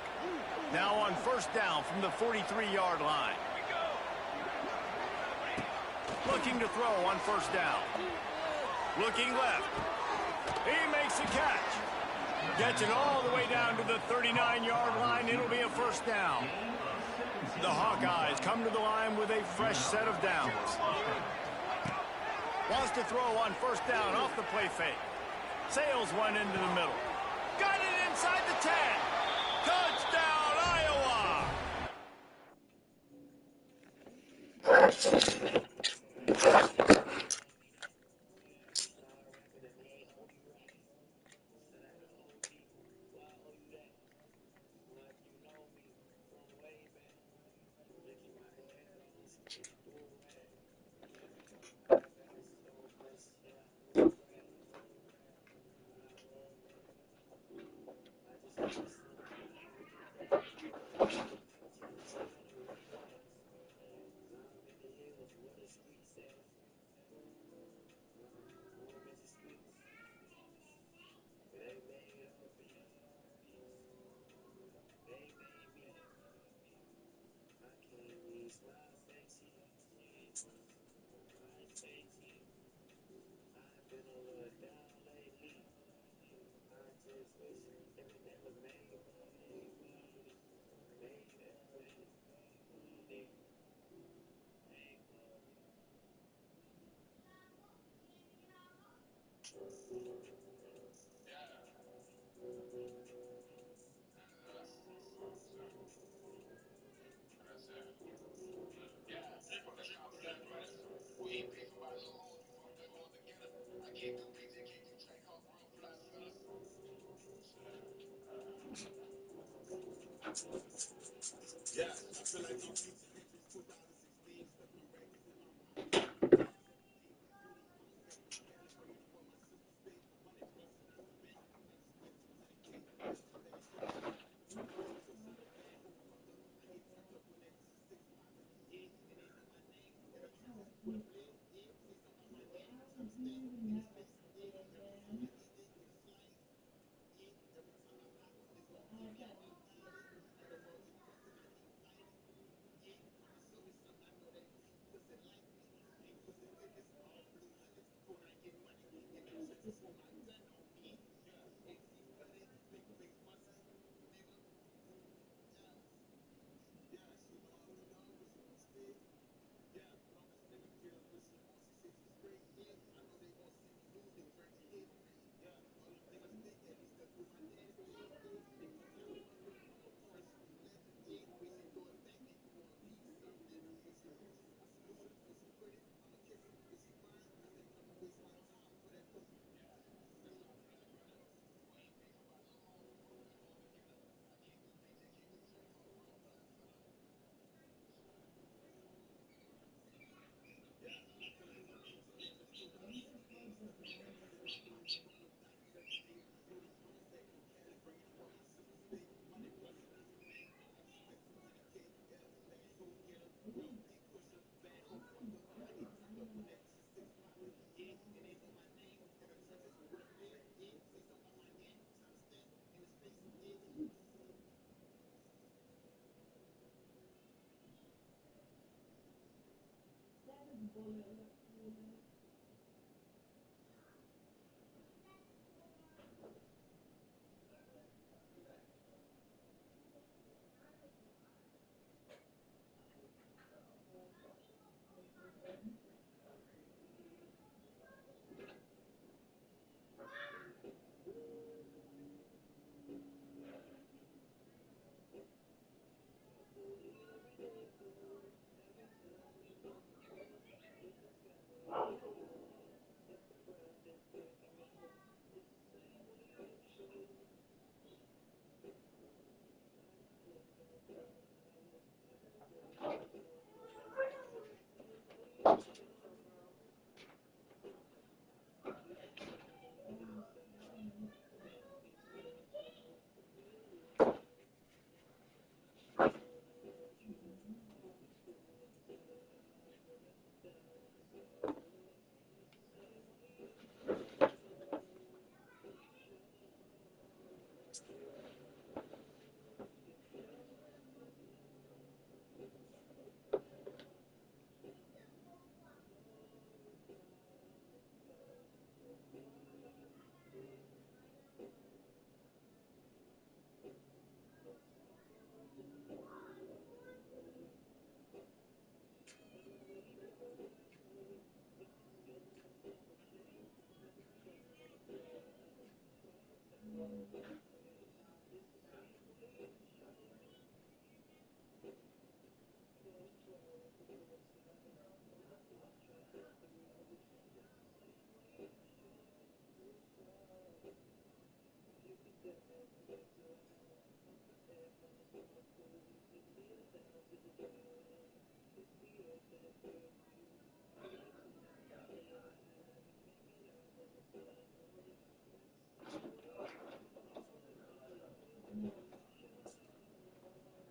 Now on first down from the 43-yard line. Looking to throw on first down. Looking left. He makes a catch. Gets it all the way down to the 39-yard line. It'll be a first down. The Hawkeyes come to the line with a fresh set of downs. Wants to throw on first down off the play fake. Sails one into the middle. Got it inside the 10. Touchdown, Iowa!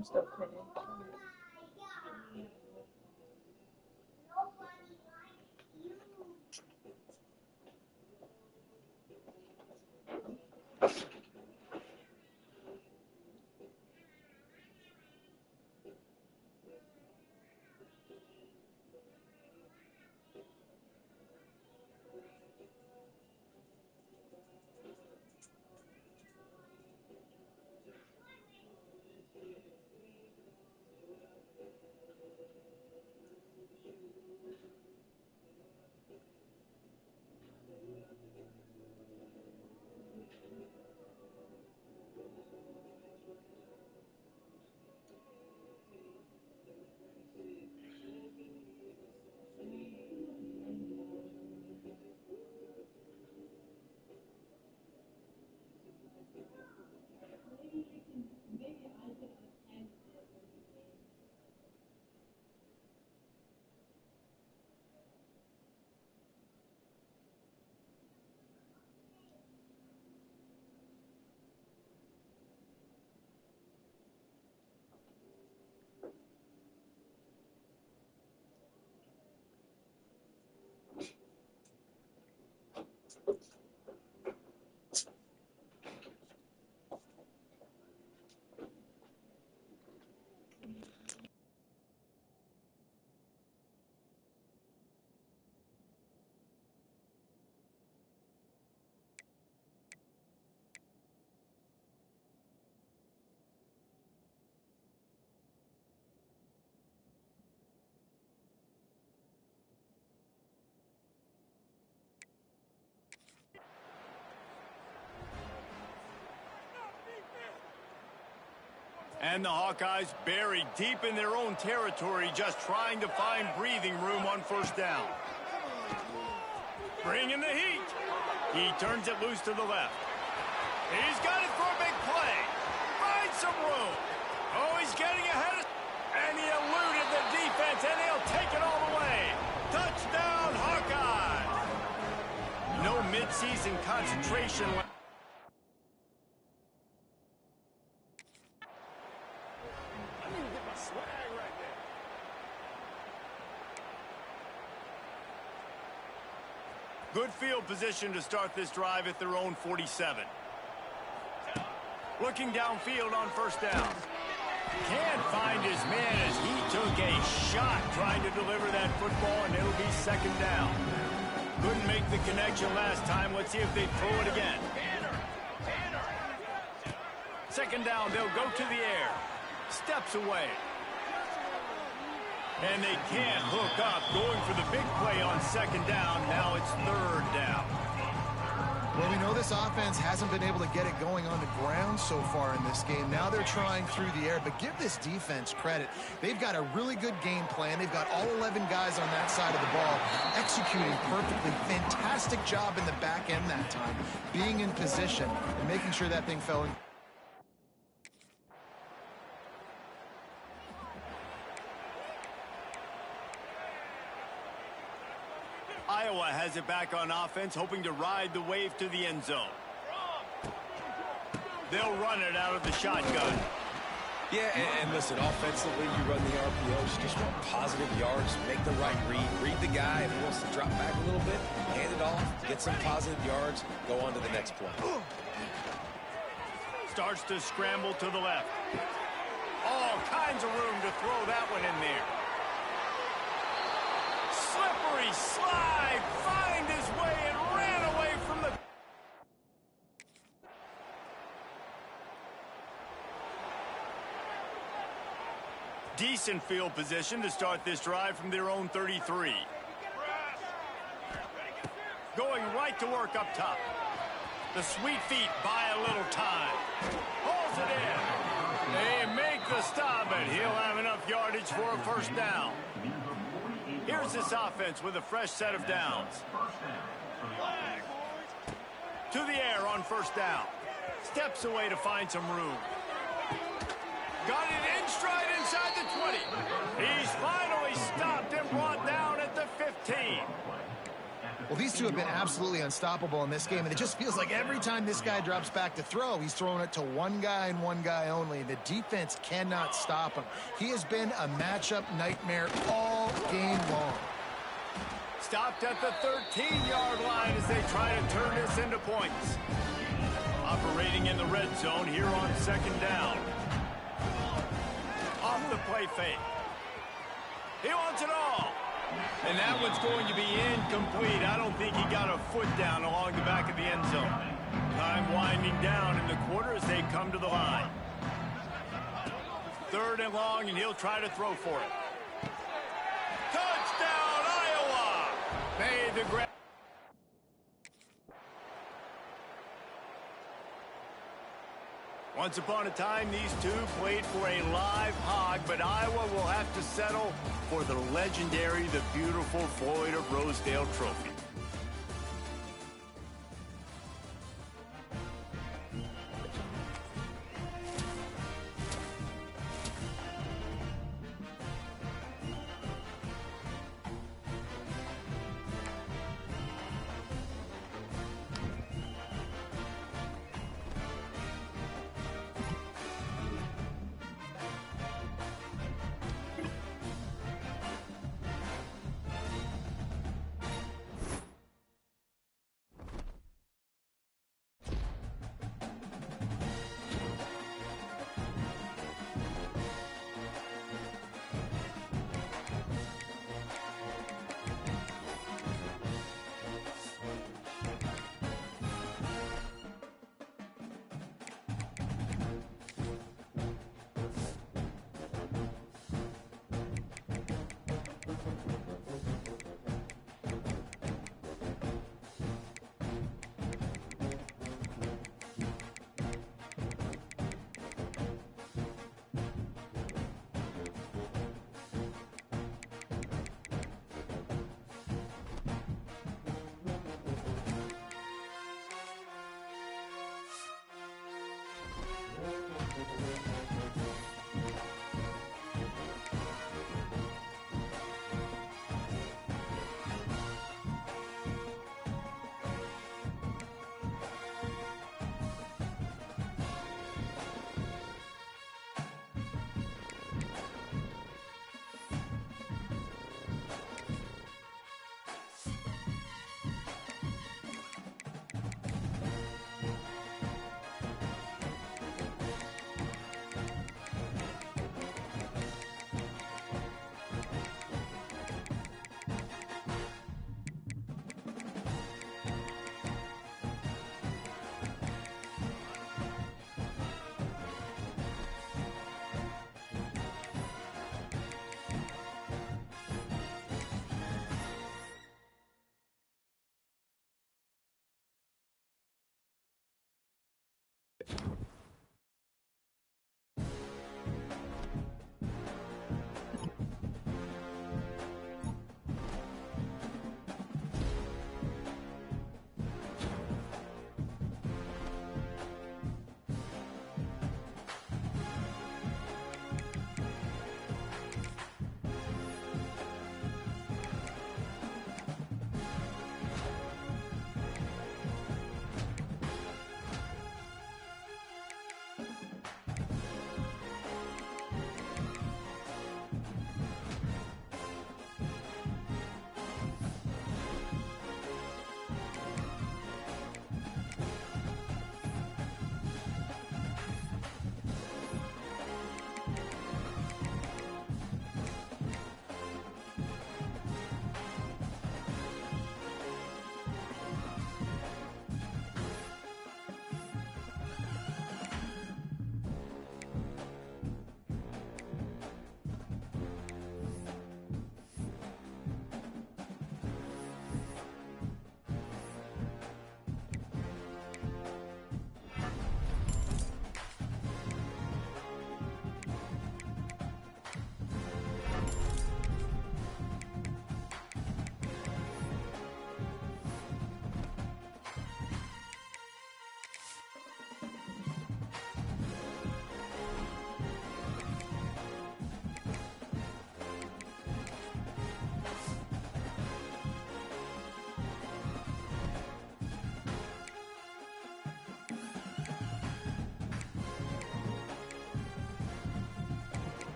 I'm still kidding. And the Hawkeyes buried deep in their own territory, just trying to find breathing room on first down. Bringing the heat. He turns it loose to the left. He's got it for a big play. Finds some room. Oh, he's getting ahead of... And he eluded the defense, and he'll take it all the way. Touchdown, Hawkeyes! No midseason concentration. Good field position to start this drive at their own 47. Looking downfield on first down. Can't find his man as he took a shot trying to deliver that football, and it'll be second down. Couldn't make the connection last time. Let's see if they throw it again. Second down, they'll go to the air. Steps away. And they can't hook up. Going for the big play on second down. Now it's third down. Well, we know this offense hasn't been able to get it going on the ground so far in this game. Now they're trying through the air, but give this defense credit. They've got a really good game plan. They've got all 11 guys on that side of the ball executing perfectly. Fantastic job in the back end that time, being in position and making sure that thing fell in. Iowa has it back on offense, hoping to ride the wave to the end zone. They'll run it out of the shotgun. Yeah, and listen, offensively, you run the RPOs, just want positive yards, make the right read the guy. If he wants to drop back a little bit, hand it off, get some positive yards, go on to the next play. Starts to scramble to the left. All kinds of room to throw that one in there. Slippery slide, find his way and ran away from the... Decent field position to start this drive from their own 33. Going right to work up top. The sweet feet buy a little time. Holds it in. They make the stop, and he'll have enough yardage for a first down. Here's this offense with a fresh set of downs. To the air on first down. Steps away to find some room. Got it in stride inside the 20. He's finally stopped and brought down at the 15. Well, these two have been absolutely unstoppable in this game, and it just feels like every time this guy drops back to throw, he's throwing it to one guy and one guy only. The defense cannot stop him. He has been a matchup nightmare all game long. Stopped at the 13-yard line as they try to turn this into points. Operating in the red zone here on second down. Off the play fake. He wants it all. And that one's going to be incomplete. I don't think he got a foot down along the back of the end zone. Time winding down in the quarter as they come to the line. Third and long, and he'll try to throw for it. Touchdown, Iowa! Made the grab. Once upon a time, these two played for a live hog, but Iowa will have to settle for the legendary, the beautiful Floyd of Rosedale trophy.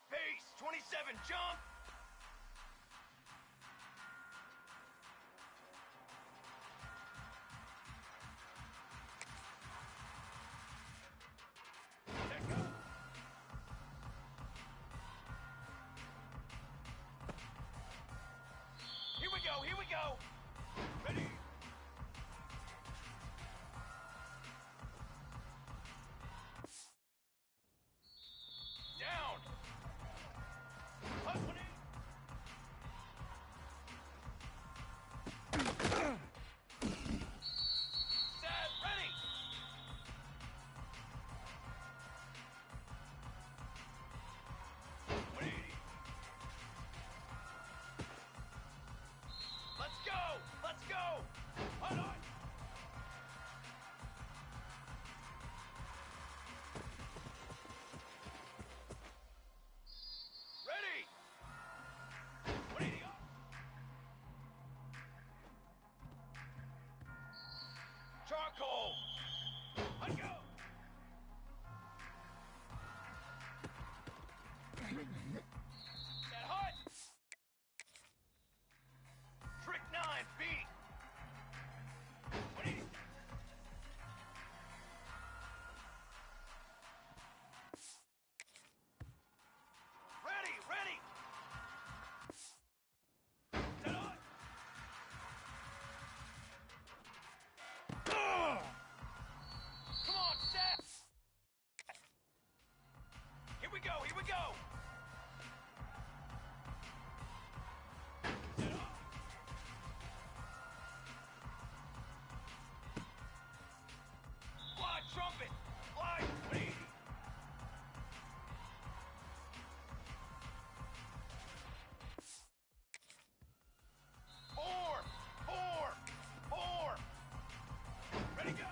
Pace, 27, jump! Let go! Here we go, here we go! Ready! Down! Hustling! Set, ready! Let's go! Let's go! Hold on! Ready! Ready to go! Charcoal! Let's go! That hot! Trick 9, beat! Ready? Ready, ready! Set on! Come on, set! Here we go, here we go! Set on! Fly, trumpet! Fly, ready! Four! Four! Four! Ready, go!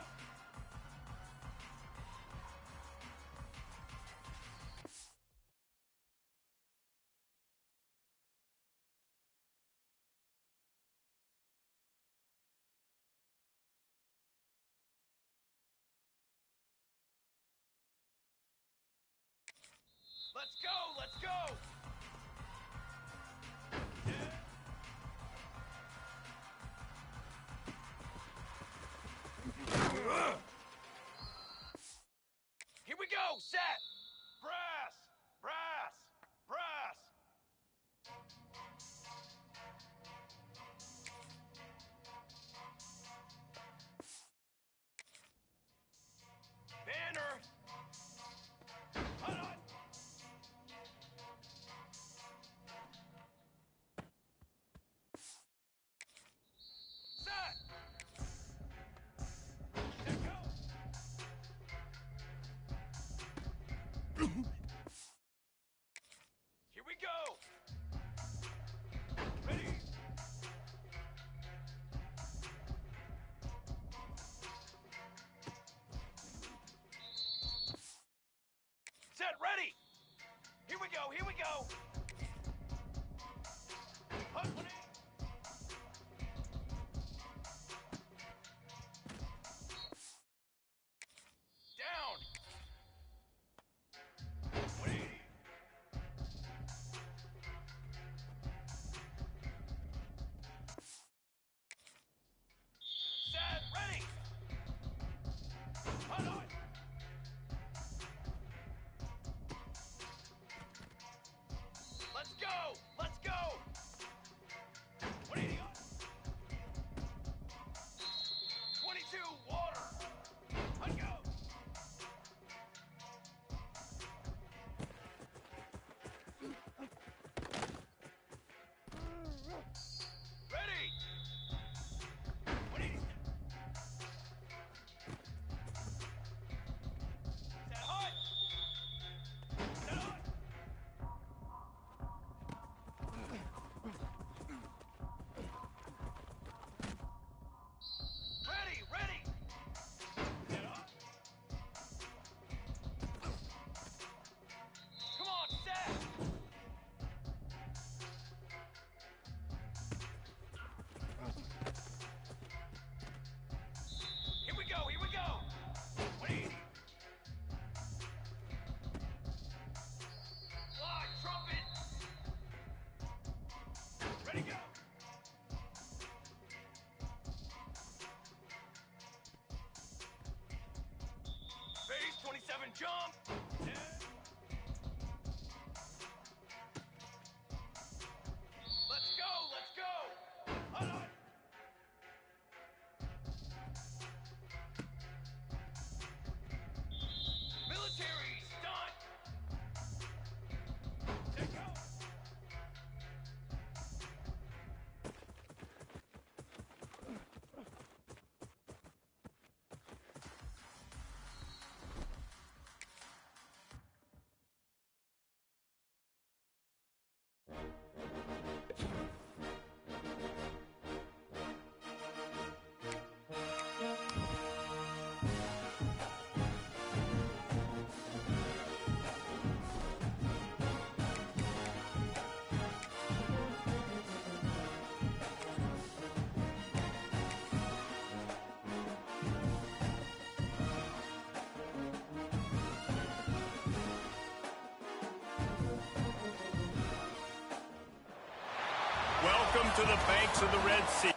Let's go! Let's go! set, ready! Here we go, here we go! Hunt, down! 180. Set, ready! Hunt on! Let's go! Let's go! 180 on! 22, water! Hunt go! Ready! 180. Set hot! Set hot! Ready, ready! Set hot! Come on, set! Here we go, here we go! 180. Fly, trumpet! Ready, go! Phase 27, jump! Let's go, let's go! Hold on! Military, stunt! Take go! Welcome to the banks of the Red Sea. Here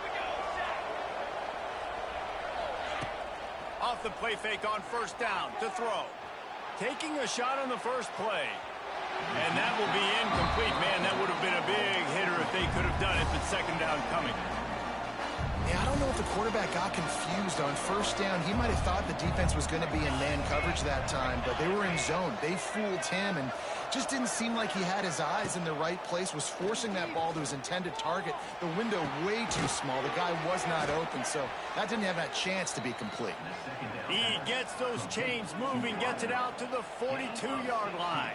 we go, set! Off the play fake on first down to throw. Taking a shot on the first play. And that will be incomplete. Man, that would have been a big hitter if they could have done it, but second down coming. Yeah, I don't know if the quarterback got confused on first down. He might have thought the defense was going to be in man coverage that time, but they were in zone. They fooled him and just didn't seem like he had his eyes in the right place, was forcing that ball to his intended target. The window way too small. The guy was not open, so that didn't have that chance to be complete. He gets those chains moving, gets it out to the 42-yard line.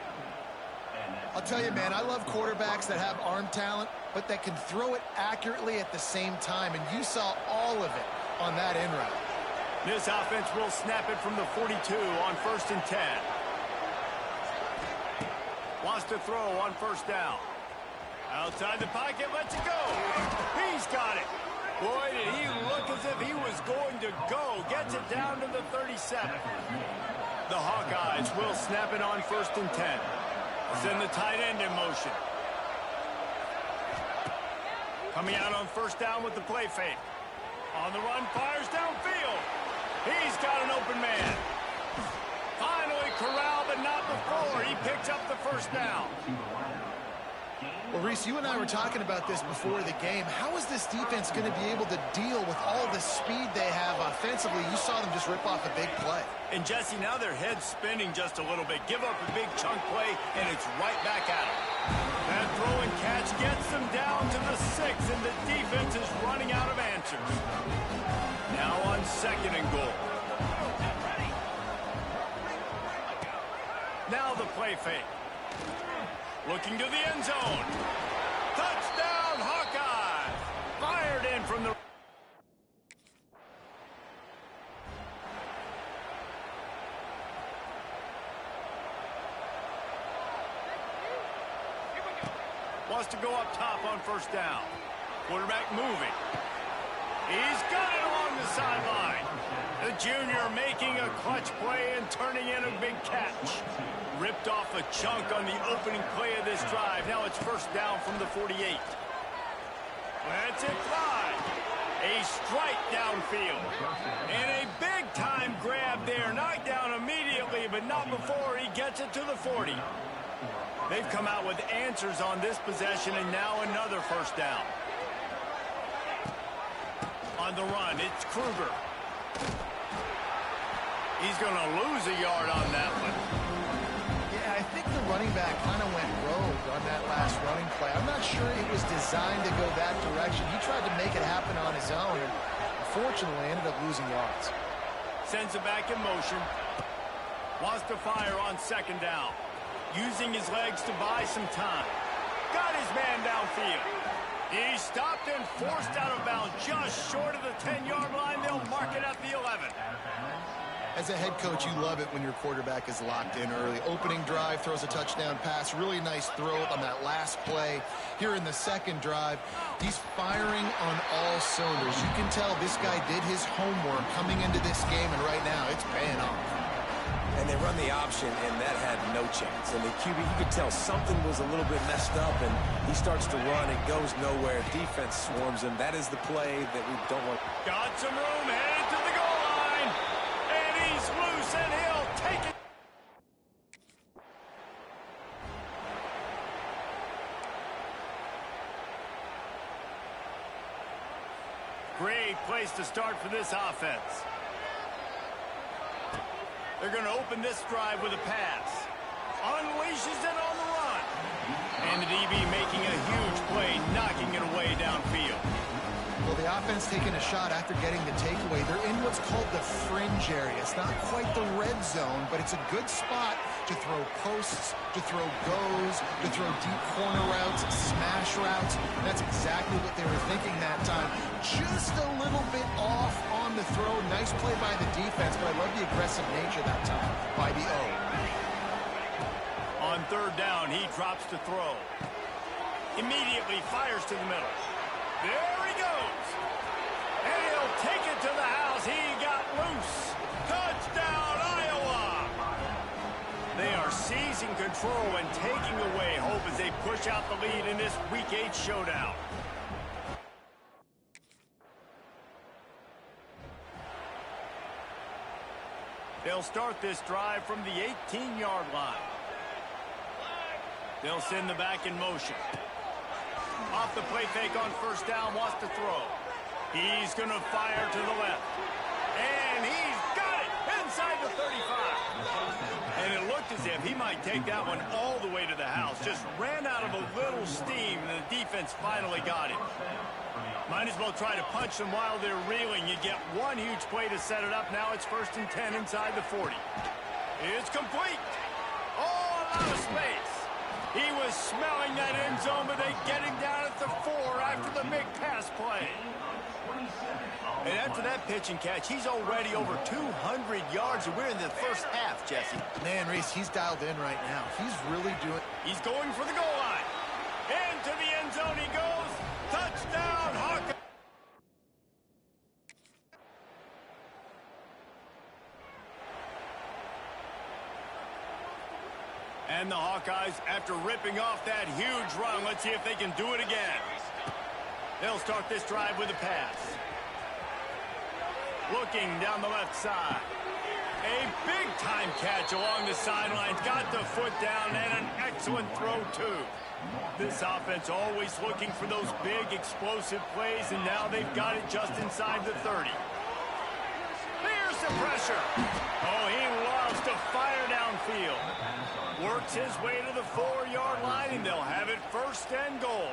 I'll tell you, man, I love quarterbacks that have arm talent, but that can throw it accurately at the same time, and you saw all of it on that in route. This offense will snap it from the 42 on first and 10. Wants to throw on first down. Outside the pocket, lets it go. He's got it. Boy, did he look as if he was going to go. Gets it down to the 37. The Hawkeyes will snap it on first and 10. Send the tight end in motion. Coming out on first down with the play fake. On the run, fires downfield. He's got an open man. Finally corralled, but not before. He picks up the first down. Well, Reese, you and I were talking about this before the game. How is this defense going to be able to deal with all the speed they have offensively? You saw them just rip off a big play. And, Jesse, now their head's spinning just a little bit. Give up a big chunk play, and it's right back at them. That throw and catch gets them down to the 6, and the defense is running out of answers. Now on second and goal. Now the play fake. Looking to the end zone. Touchdown, Hawkeye! Fired in from the... Wants to go up top on first down. Quarterback moving. He's got it along the sideline. The junior making a clutch play and turning in a big catch. Ripped off a chunk on the opening play of this drive. Now it's first down from the 48. Let's it fly. A strike downfield. And a big-time grab there. Knocked down immediately, but not before he gets it to the 40. They've come out with answers on this possession, and now another first down. On the run, it's Kruger. He's going to lose a yard on that one. Yeah, I think the running back kind of went rogue on that last running play. I'm not sure it was designed to go that direction. He tried to make it happen on his own, and unfortunately ended up losing yards. Sends it back in motion. Wants to fire on second down. Using his legs to buy some time. Got his man downfield. He stopped and forced out of bounds just short of the 10-yard line. They'll mark it at the 11. As a head coach, you love it when your quarterback is locked in early. Opening drive, throws a touchdown pass. Really nice throw on that last play. Here in the second drive, he's firing on all cylinders. You can tell this guy did his homework coming into this game, and right now it's paying off. And they run the option, and that had no chance. And the QB, you could tell something was a little bit messed up, and he starts to run. It goes nowhere. Defense swarms him. That is the play that we don't want. Got some room, headed to the goal line. And he's loose, and he'll take it. Great place to start for this offense. They're going to open this drive with a pass. Unleashes it on the run. And the DB making a huge play, knocking it away downfield. Well, the offense taking a shot after getting the takeaway. They're in what's called the fringe area. It's not quite the red zone, but it's a good spot to throw posts, to throw goes, to throw deep corner routes, smash routes. That's exactly what they were thinking that time. Just a little bit off on the throw. Nice play by the defense, but I love the aggressive nature that time by the O. On third down, he drops to throw. Immediately fires to the middle. There he goes. And he'll take it to the house. He got loose. Touchdown, Iowa. They are seizing control and taking away hope as they push out the lead in this Week 8 showdown. They'll start this drive from the 18-yard line. They'll send the back in motion. Off the play fake on first down, wants to throw. He's going to fire to the left. And he's got it inside the 35. And it looked as if he might take that one all the way to the house. Just ran out of a little steam, and the defense finally got him. Might as well try to punch them while they're reeling. You get one huge play to set it up. Now it's 1st and 10 inside the 40. It's complete. Oh, a lot of space. He was smelling that end zone, but they get him down at the 4 after the big pass play. And after that pitch and catch, he's already over 200 yards, and we're in the first half, Jesse. Man, Reese, he's dialed in right now. He's really doing... He's going for the goal line. Into the end zone he goes. Touchdown, Hawkeye. And the Hawkeyes, after ripping off that huge run, let's see if they can do it again. They'll start this drive with a pass. Looking down the left side. A big-time catch along the sidelines. Got the foot down and an excellent throw, too. This offense always looking for those big, explosive plays, and now they've got it just inside the 30. There's the pressure. Oh, he loves to fire downfield. Works his way to the 4-yard line, and they'll have it 1st and goal.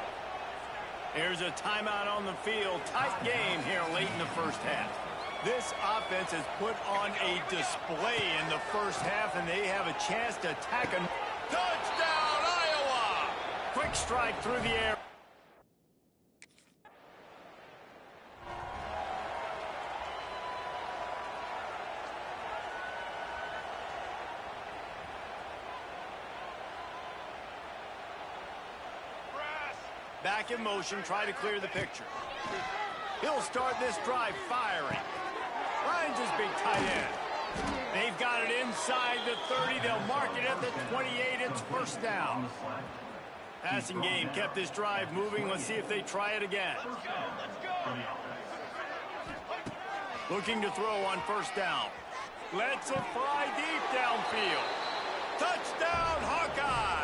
Here's a timeout on the field. Tight game here late in the first half. This offense has put on a display in the first half, and they have a chance to attack a touchdown, Iowa! Quick strike through the air. Back in motion, try to clear the picture. He'll start this drive firing. Finds his big tight end. They've got it inside the 30. They'll mark it at the 28. It's first down. Passing game kept this drive moving. Let's see if they try it again. Looking to throw on first down. Lets it fly deep downfield. Touchdown, Hawkeyes!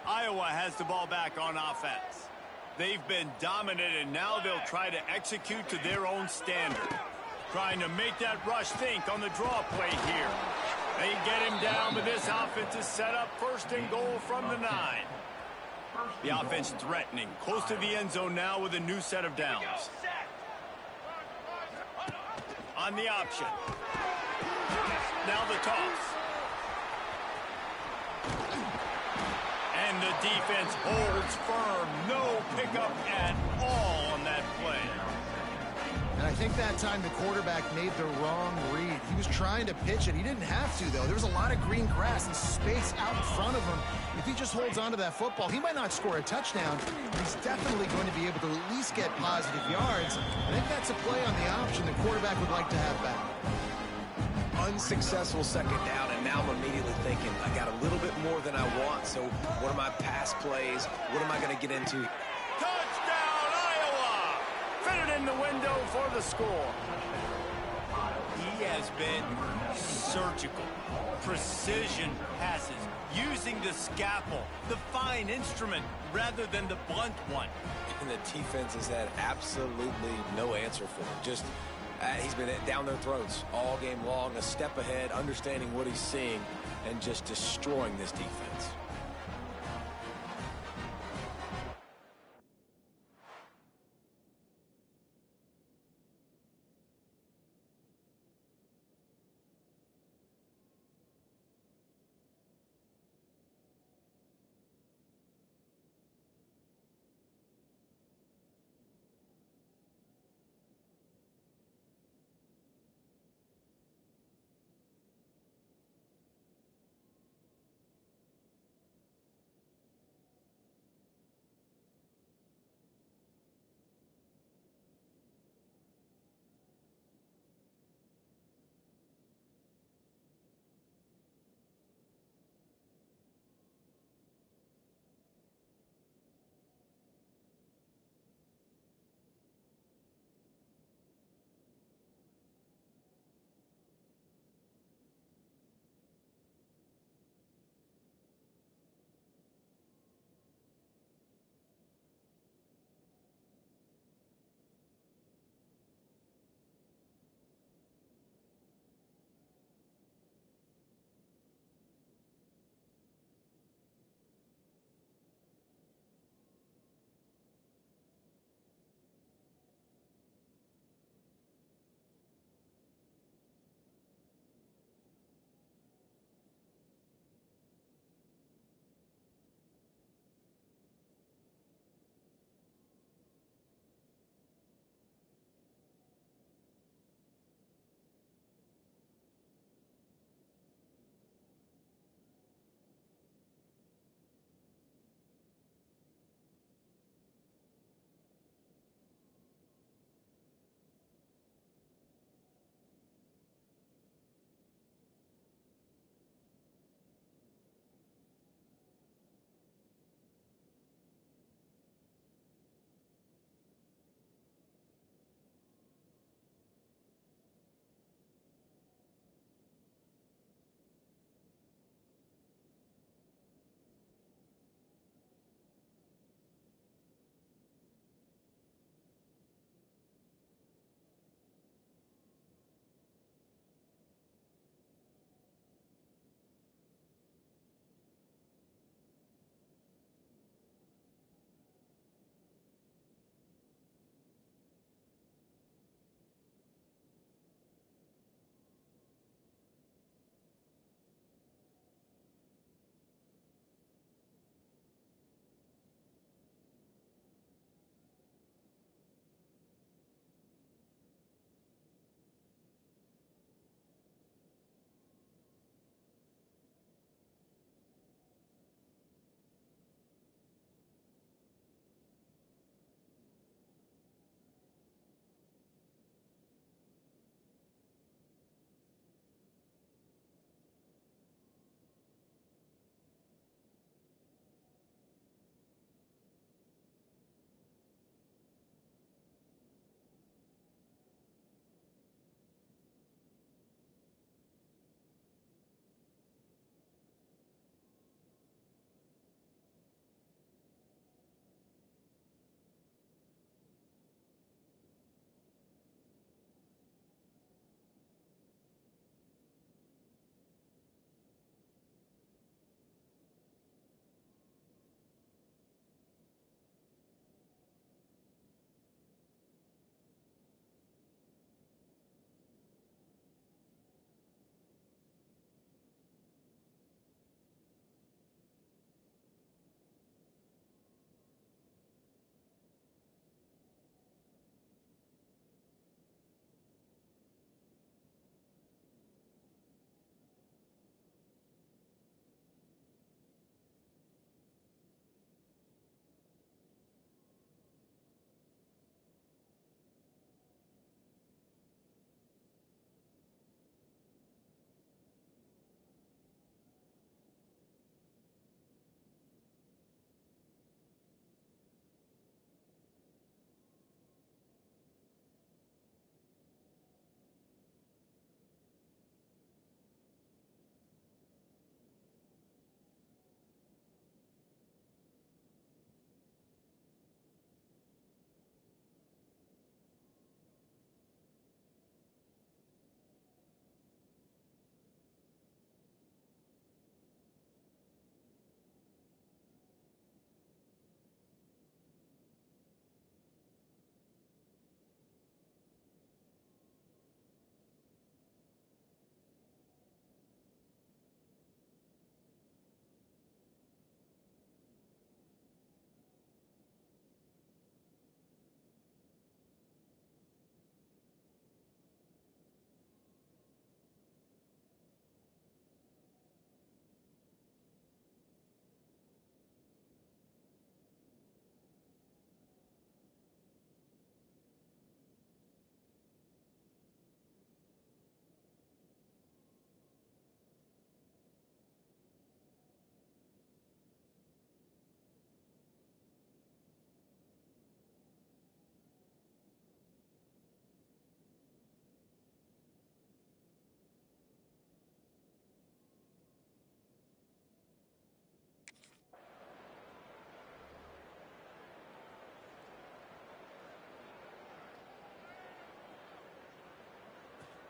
Iowa has the ball back on offense. They've been dominant, and now they'll try to execute to their own standard. Trying to make that rush think on the draw play here. They get him down, but this offense is set up first and goal from the 9. The offense threatening, close to the end zone now with a new set of downs. On the option. Now the toss. And the defense holds firm. No pickup at all on that play. And I think that time the quarterback made the wrong read. He was trying to pitch it. He didn't have to, though. There was a lot of green grass and space out in front of him. If he just holds on to that football, he might not score a touchdown, but he's definitely going to be able to at least get positive yards. I think that's a play on the option the quarterback would like to have back. Unsuccessful second down, and now I'm immediately thinking, I got a little bit more than I want, so what are my pass plays? What am I going to get into? Touchdown, Iowa! Fit it in the window for the score. He has been surgical. Precision passes, using the scalpel, the fine instrument, rather than the blunt one. And the defense has had absolutely no answer for him. Just he's been down their throats all game long, a step ahead, understanding what he's seeing, and just destroying this defense.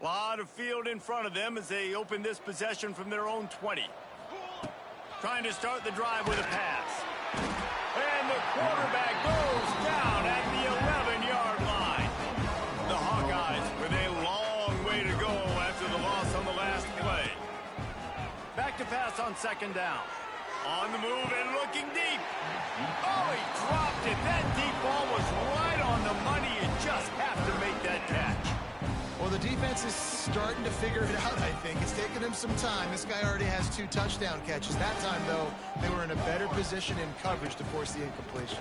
A lot of field in front of them as they open this possession from their own 20. Trying to start the drive with a pass. And the quarterback goes down at the 11-yard line. The Hawkeyes with a long way to go after the loss on the last play. Back to pass on second down. On the move and looking deep. Oh, he dropped it. That deep ball was right on the money. You just have to make that catch. Well, the defense is starting to figure it out, I think. It's taken him some time. This guy already has 2 touchdown catches. That time, though, they were in a better position in coverage to force the incompletion.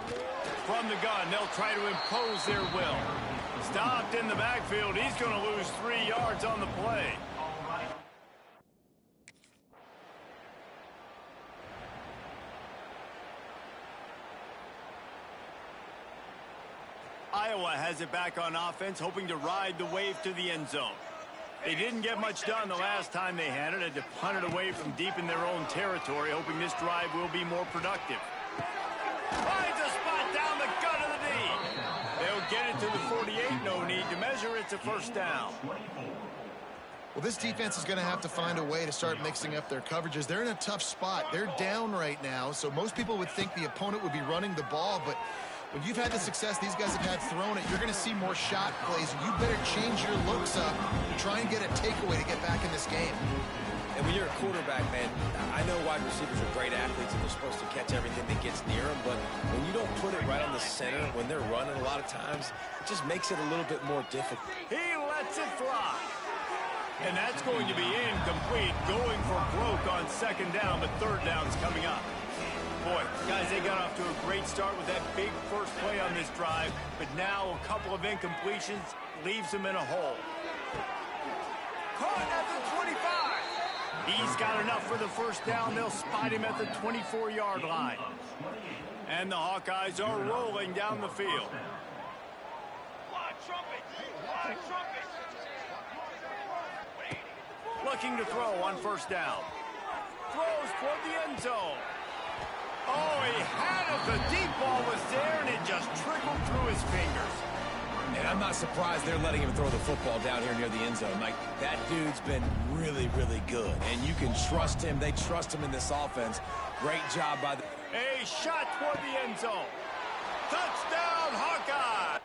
From the gun, they'll try to impose their will. Stopped in the backfield. He's going to lose 3 yards on the play. Iowa has it back on offense, hoping to ride the wave to the end zone. They didn't get much done the last time they had it. Had to punt it away from deep in their own territory, hoping this drive will be more productive. Finds a spot down the gut of the knee. They'll get it to the 48. No need to measure. It's a first down. Well, this defense is going to have to find a way to start mixing up their coverages. They're in a tough spot. They're down right now, so most people would think the opponent would be running the ball, but when you've had the success these guys have had throwing it, you're going to see more shot plays. You better change your looks up and try and get a takeaway to get back in this game. And when you're a quarterback, man, I know wide receivers are great athletes and they're supposed to catch everything that gets near them, but when you don't put it right on the center, when they're running a lot of times, it just makes it a little bit more difficult. He lets it fly. And that's going to be incomplete, going for broke on second down, but third down's coming up. Boy, guys, they got off to a great start with that big first play on this drive, but now a couple of incompletions leaves them in a hole. Caught at the 25. He's got enough for the first down. They'll spot him at the 24-yard line. And the Hawkeyes are rolling down the field. Looking to throw on first down. Throws toward the end zone. Oh, he had it. The deep ball was there, and it just trickled through his fingers. And I'm not surprised they're letting him throw the football down here near the end zone. Like, that dude's been really, really good. And you can trust him. They trust him in this offense. Great job by the... A shot toward the end zone. Touchdown, Hawkeye!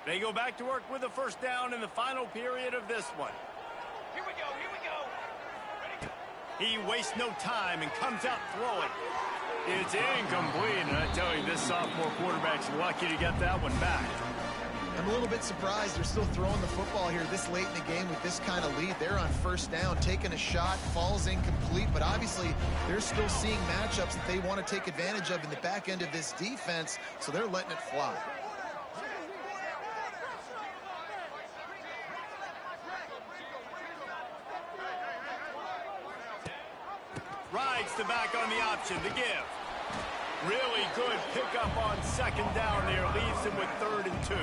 They go back to work with a first down in the final period of this one. Here we go, here we go. Ready, go. He wastes no time and comes out throwing. It's incomplete, and I tell you, this sophomore quarterback's lucky to get that one back. I'm a little bit surprised they're still throwing the football here this late in the game with this kind of lead. They're on first down, taking a shot, falls incomplete, but obviously they're still seeing matchups that they want to take advantage of in the back end of this defense, so they're letting it fly. Rides the back on the option, the give. Really good pickup on second down there. Leaves him with 3rd and 2.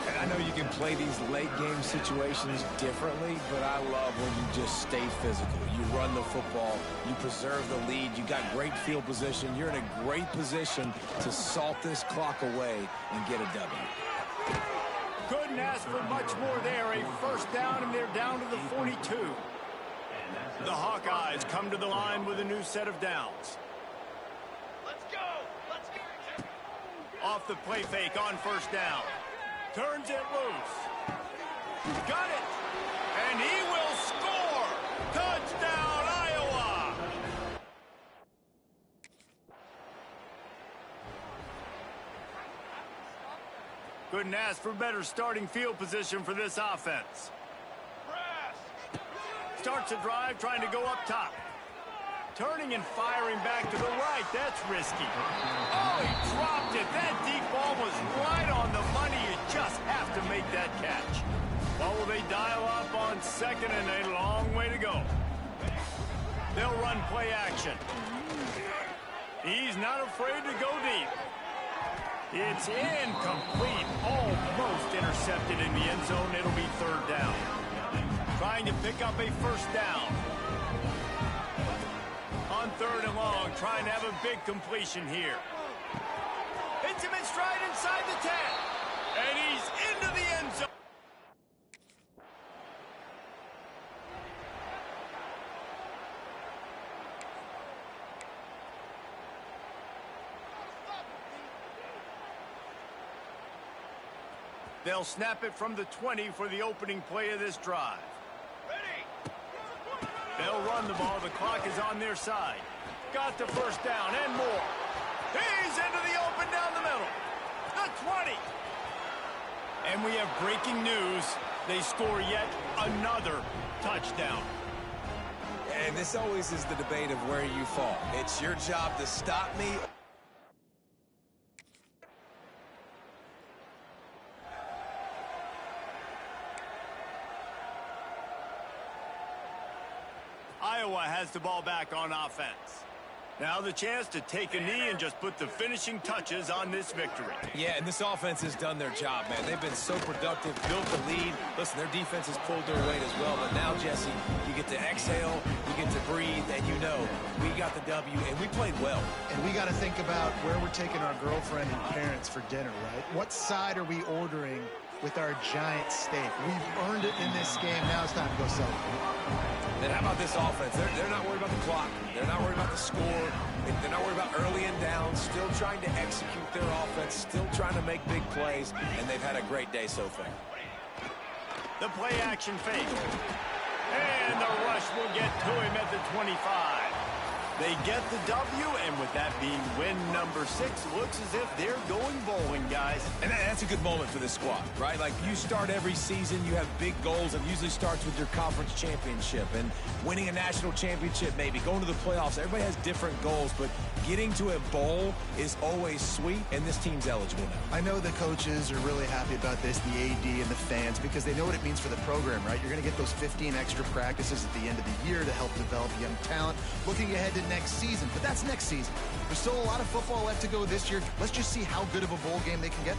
And I know you can play these late game situations differently, but I love when you just stay physical. You run the football, you preserve the lead, you got great field position. You're in a great position to salt this clock away and get a W. Couldn't ask for much more there. A first down, and they're down to the 42. The Hawkeyes come to the line with a new set of downs. Let's go. Let's go. Off the play fake on first down. Turns it loose. Got it. And he will score. Touchdown, Iowa. Couldn't ask for better starting field position for this offense. Starts a drive trying to go up top. Turning and firing back to the right. That's risky. Oh, he dropped it. That deep ball was right on the money. You just have to make that catch. Well, will they dial up on second, and a long way to go. They'll run play action. He's not afraid to go deep. It's incomplete, almost intercepted in the end zone. It'll be third down. Trying to pick up a first down. On third and long, trying to have a big completion here. Hits him in stride inside the 10. And he's into the end zone. They'll snap it from the 20 for the opening play of this drive. They'll run the ball. The clock is on their side. Got the first down and more. He's into the open down the middle. The 20. And we have breaking news. They score yet another touchdown. And this always is the debate of where you fall. It's your job to stop me. Iowa has the ball back on offense. Now the chance to take a knee and just put the finishing touches on this victory. Yeah, and this offense has done their job, man. They've been so productive, built the lead. Listen, their defense has pulled their weight as well. But now, Jesse, you get to exhale, you get to breathe, and you know we got the W, and we played well. And we got to think about where we're taking our girlfriend and parents for dinner, right? What side are we ordering with our giant steak? We've earned it in this game. Now it's time to go celebrate. Then how about this offense? They're not worried about the clock. They're not worried about the score. They're not worried about early and down. Still trying to execute their offense. Still trying to make big plays. And they've had a great day so far. The play action fake. And the rush will get to him at the 25. They get the W, and with that being win number 6, looks as if they're going bowling, guys. And that's a good moment for this squad, right? Like, you start every season, you have big goals. It usually starts with your conference championship and winning a national championship, maybe going to the playoffs. Everybody has different goals, but getting to a bowl is always sweet, and this team's eligible now. I know the coaches are really happy about this, the AD and the fans, because they know what it means for the program, right? You're going to get those 15 extra practices at the end of the year to help develop young talent. Looking ahead to next season, but that's next season. There's still a lot of football left to go this year. Let's just see how good of a bowl game they can get.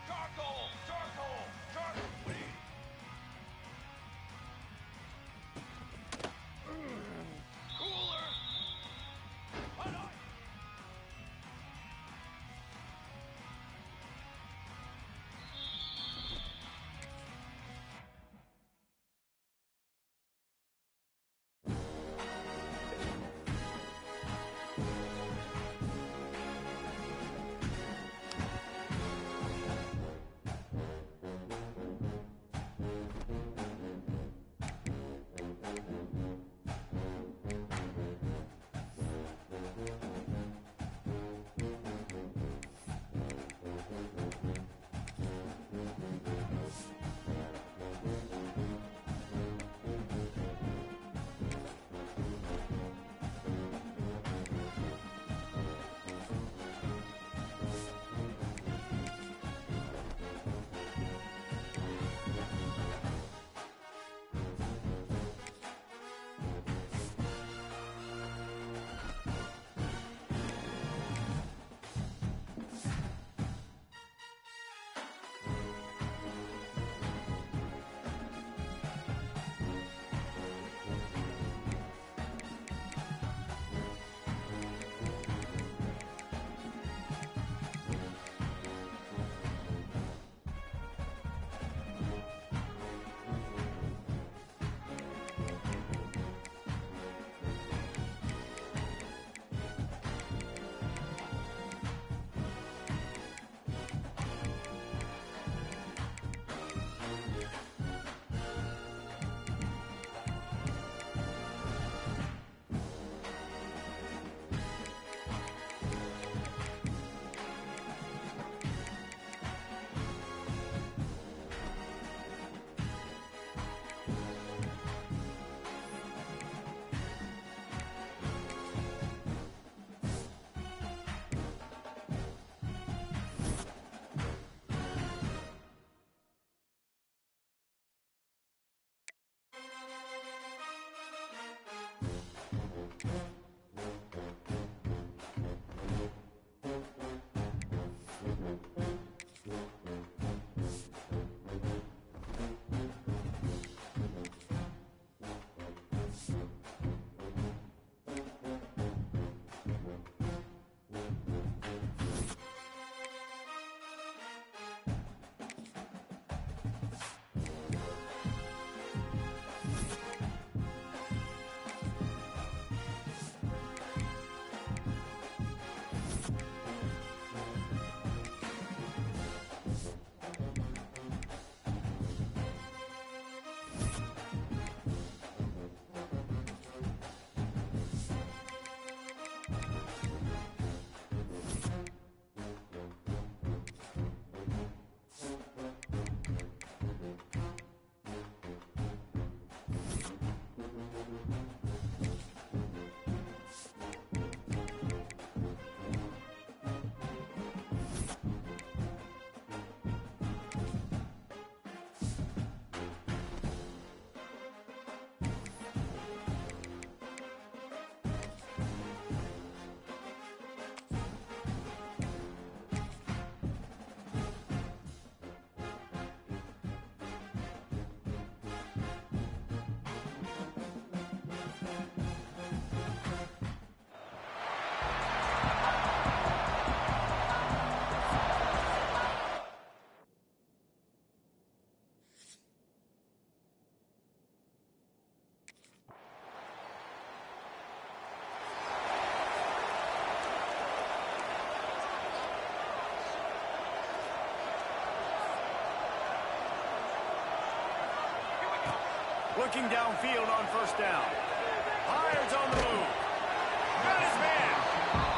Charcoal! Charcoal! Charcoal! Cooler! Hot, hot. Looking downfield on first down. Hires on the move. Got his man.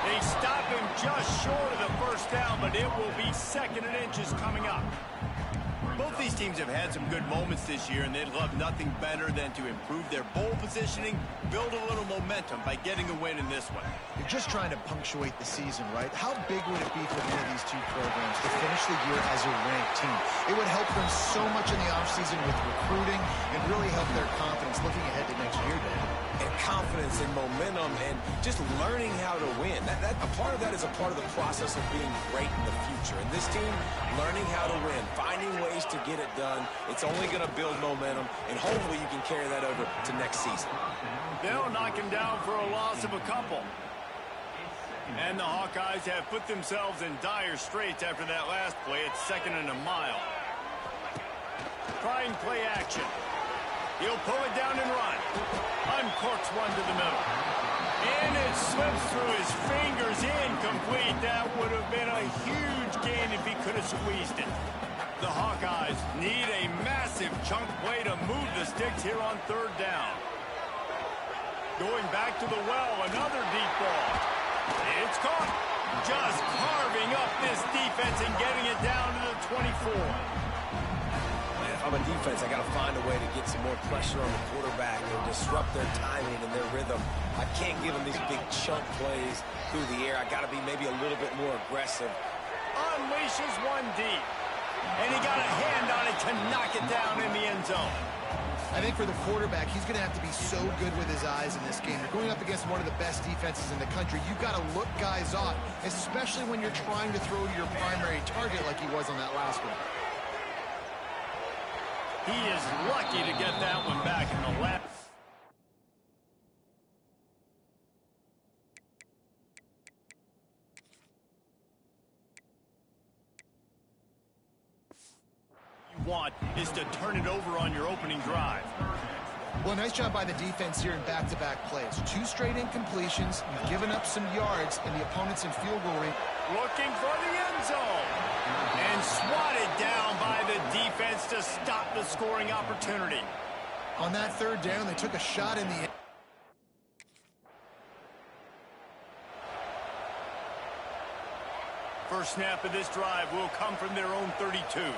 They stop him just short of the first down, but it will be second and inches coming up. Both these teams have had some good moments this year, and they'd love nothing better than to improve their bowl positioning, build a little momentum by getting a win in this one. You're just trying to punctuate the season, right? How big would it be for one of these two programs to finish the year as a ranked team? It would help them so much in the offseason with recruiting and really help their confidence looking ahead to next year, Dan. And confidence confidence and momentum and just learning how to win. A part of that is a part of the process of being great in the future. And this team, learning how to win, finding ways to get it done, it's only going to build momentum, and hopefully you can carry that over to next season. They'll knock him down for a loss of a couple. And the Hawkeyes have put themselves in dire straits after that last play. It's 2nd and a mile. Trying play action. He'll pull it down and run. Uncorks one to the middle. And it slips through his fingers. Incomplete. That would have been a huge gain if he could have squeezed it. The Hawkeyes need a massive chunk play to move the sticks here on 3rd down. Going back to the well, another deep ball. It's caught. Just carving up this defense and getting it down to the 24. If I'm a defense, I got to find a way to get some more pressure on the quarterback and disrupt their timing and their rhythm. I can't give them these big chunk plays through the air. I got to be maybe a little bit more aggressive. Unleashes one deep. And he got a hand on it to knock it down in the end zone. I think for the quarterback, he's going to have to be so good with his eyes in this game. You're going up against one of the best defenses in the country. You've got to look guys off, especially when you're trying to throw to your primary target like he was on that last one. He is lucky to get that one back in the left. You want is to turn it over on your opening drive. Well, nice job by the defense here in back-to-back plays. 2 straight incompletions. You've given up some yards, and the opponent's in field goal range. Looking for the end zone. And swatted down by the defense to stop the scoring opportunity. On that 3rd down, they took a shot in the end. First snap of this drive will come from their own 32.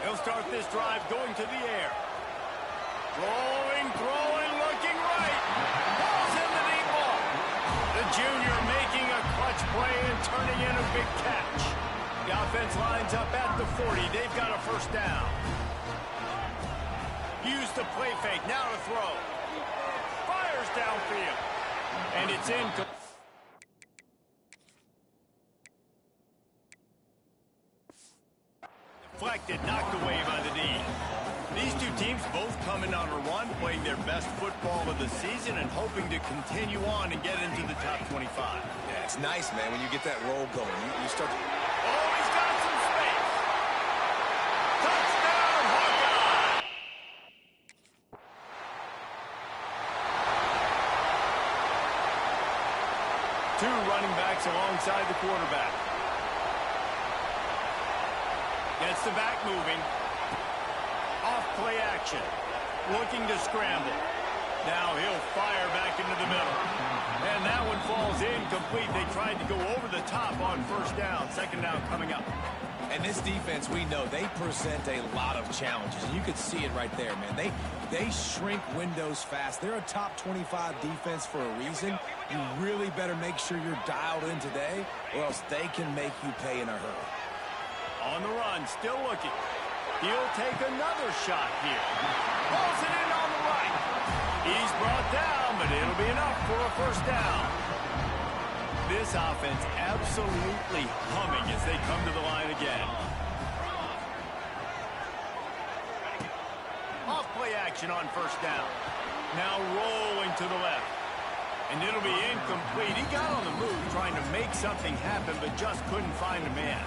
They'll start this drive going to the air. Throwing, looking right. Balls in the deep ball. The junior making a clutch play and turning in a big catch. The offense lines up at the 40. They've got a first down. Use the play fake. Now to throw. Fires downfield. And it's incomplete. Deflected, knocked away by the D. These two teams both coming on a run, playing their best football of the season and hoping to continue on and get into the top 25. Yeah, it's nice, man, when you get that roll going. You start to... Oh, he's got some space. Touchdown, Hawkeye! Two running backs alongside the quarterback. Gets the back moving. Off play action. Looking to scramble. Now he'll fire back into the middle. And that one falls incomplete. They tried to go over the top on 1st down. 2nd down coming up. And this defense, we know, they present a lot of challenges. And you could see it right there, man. They shrink windows fast. They're a top 25 defense for a reason. You really better make sure you're dialed in today, or else they can make you pay in a hurry. On the run, still looking. He'll take another shot here. Pulls it in on the right. He's brought down, but it'll be enough for a first down. This offense absolutely humming as they come to the line again. Off play action on 1st down. Now rolling to the left. And it'll be incomplete. He got on the move trying to make something happen, but just couldn't find a man.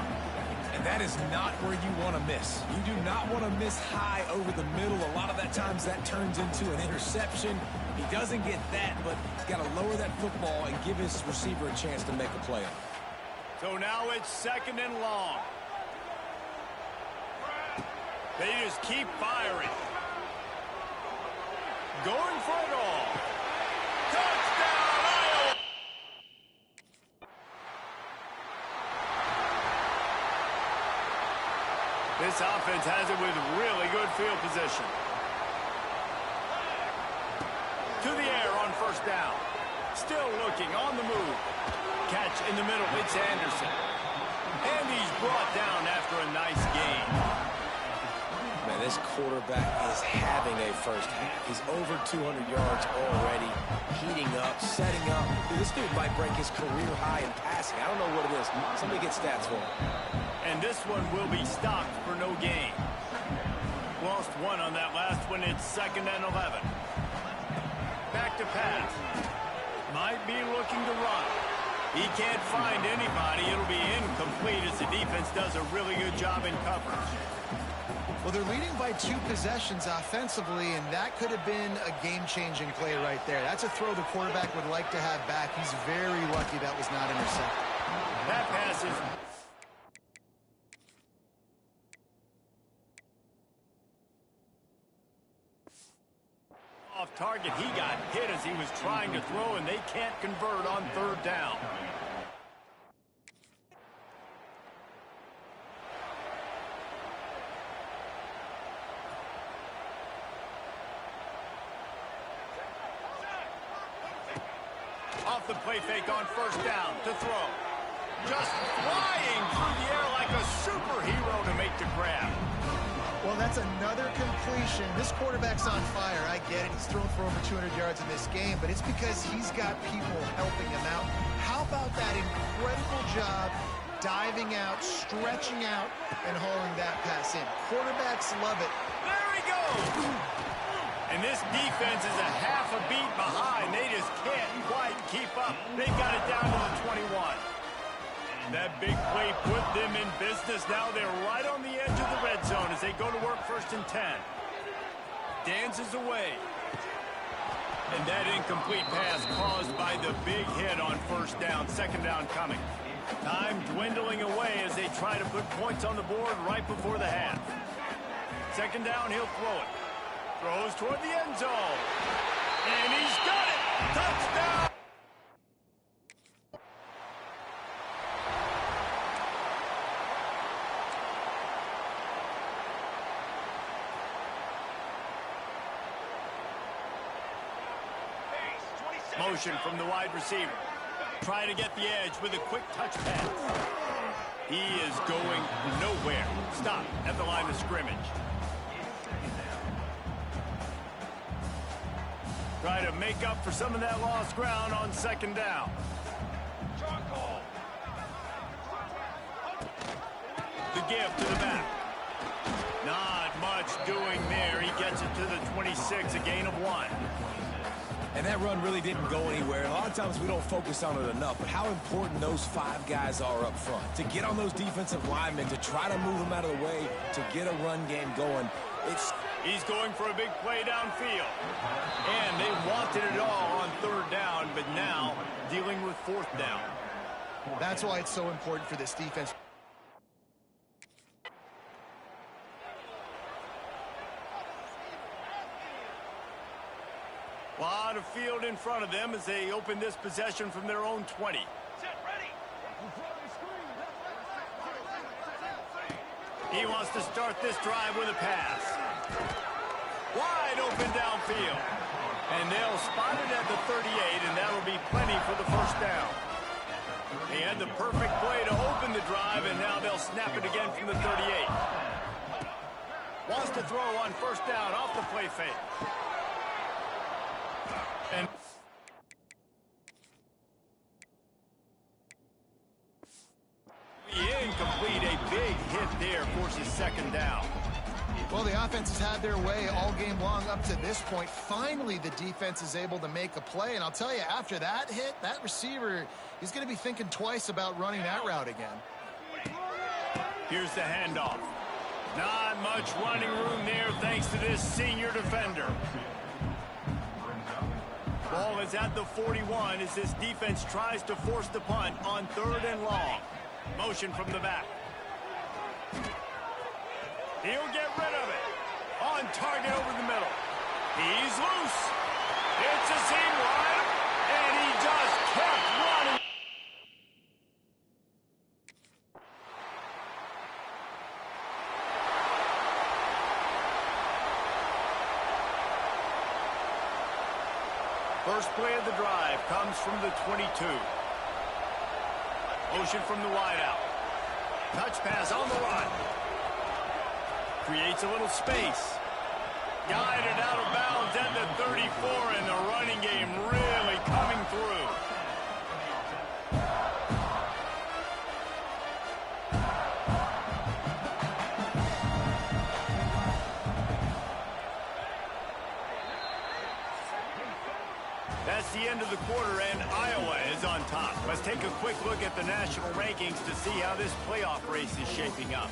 And that is not where you want to miss. You do not want to miss high over the middle. A lot of that times that turns into an interception. He doesn't get that, but he's got to lower that football and give his receiver a chance to make a play on it. So now it's 2nd and long. They just keep firing. Going for it all. Touchdown, Iowa! This offense has it with really good field position. To the air on 1st down. Still looking on the move. Catch in the middle. It's Anderson. And he's brought down after a nice gain. Man, this quarterback is having a first half. He's over 200 yards already, heating up, setting up. Dude, this dude might break his career high in passing. I don't know what it is. Somebody get stats for him. And this one will be stopped for no gain. Lost one on that last one. It's 2nd and 11. Back to pass. Might be looking to run. He can't find anybody. It'll be incomplete as the defense does a really good job in coverage. Well, they're leading by 2 possessions offensively, and that could have been a game-changing play right there. That's a throw the quarterback would like to have back. He's very lucky that was not intercepted. That pass is... off target. He got hit as he was trying to throw, and they can't convert on 3rd down. Off the play fake on 1st down to throw. Just flying through the air like a superhero to make the grab. Well, that's another completion. This quarterback's on fire. I get it. He's thrown for over 200 yards in this game, but it's because he's got people helping him out. How about that incredible job diving out, stretching out, and hauling that pass in? Quarterbacks love it. There he goes! And this defense is a half a beat behind. They just can't quite keep up. They've got it down to the 21. That big play put them in business. Now they're right on the edge of the red zone as they go to work 1st and 10. Dances away. And that incomplete pass caused by the big hit on 1st down. 2nd down coming. Time dwindling away as they try to put points on the board right before the half. 2nd down, he'll throw it. Throws toward the end zone. And he's got it! Touchdown! Motion from the wide receiver. Trying to get the edge with a quick touch pass. He is going nowhere. Stop at the line of scrimmage. Try to make up for some of that lost ground on 2nd down. The give to the back. Not much doing there. He gets it to the 26, a gain of 1. And that run really didn't go anywhere. A lot of times we don't focus on it enough, but how important those 5 guys are up front. To get on those defensive linemen, to try to move them out of the way, to get a run game going. He's going for a big play downfield. And they wanted it all on 3rd down, but now dealing with 4th down. That's why it's so important for this defense. A lot of field in front of them as they open this possession from their own 20. He wants to start this drive with a pass. Wide open downfield. And they'll spot it at the 38, and that'll be plenty for the 1st down. They had the perfect play to open the drive, and now they'll snap it again from the 38. Wants to throw on 1st down off the play fake. And incomplete, a big hit there, forces 2nd down. Well, the offense has had their way all game long up to this point. Finally, the defense is able to make a play, and I'll tell you, after that hit, that receiver, he's going to be thinking twice about running that route again. Here's the handoff. Not much running room there thanks to this senior defender. Ball is at the 41 as this defense tries to force the punt on 3rd and long. Motion from the back. He'll get rid of it. On target over the middle. He's loose. It's a seam wide, and he just kept running. First play of the drive comes from the 22. Motion from the wideout. Touch pass on the run. Creates a little space. Guided out of bounds. That's the end of the quarter, and Iowa is on top. Let's take a quick look at the national rankings to see how this playoff race is shaping up.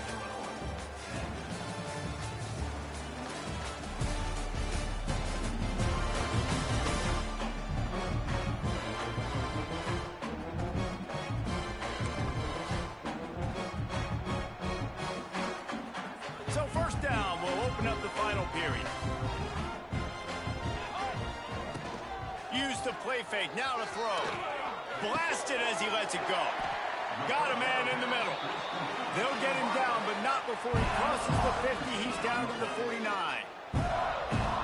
So first down, we'll open up the final period. Used the play fake, now to throw. Blasted as he lets it go. Got a man in the middle. They'll get him down, but not before he crosses the 50. He's down to the 49.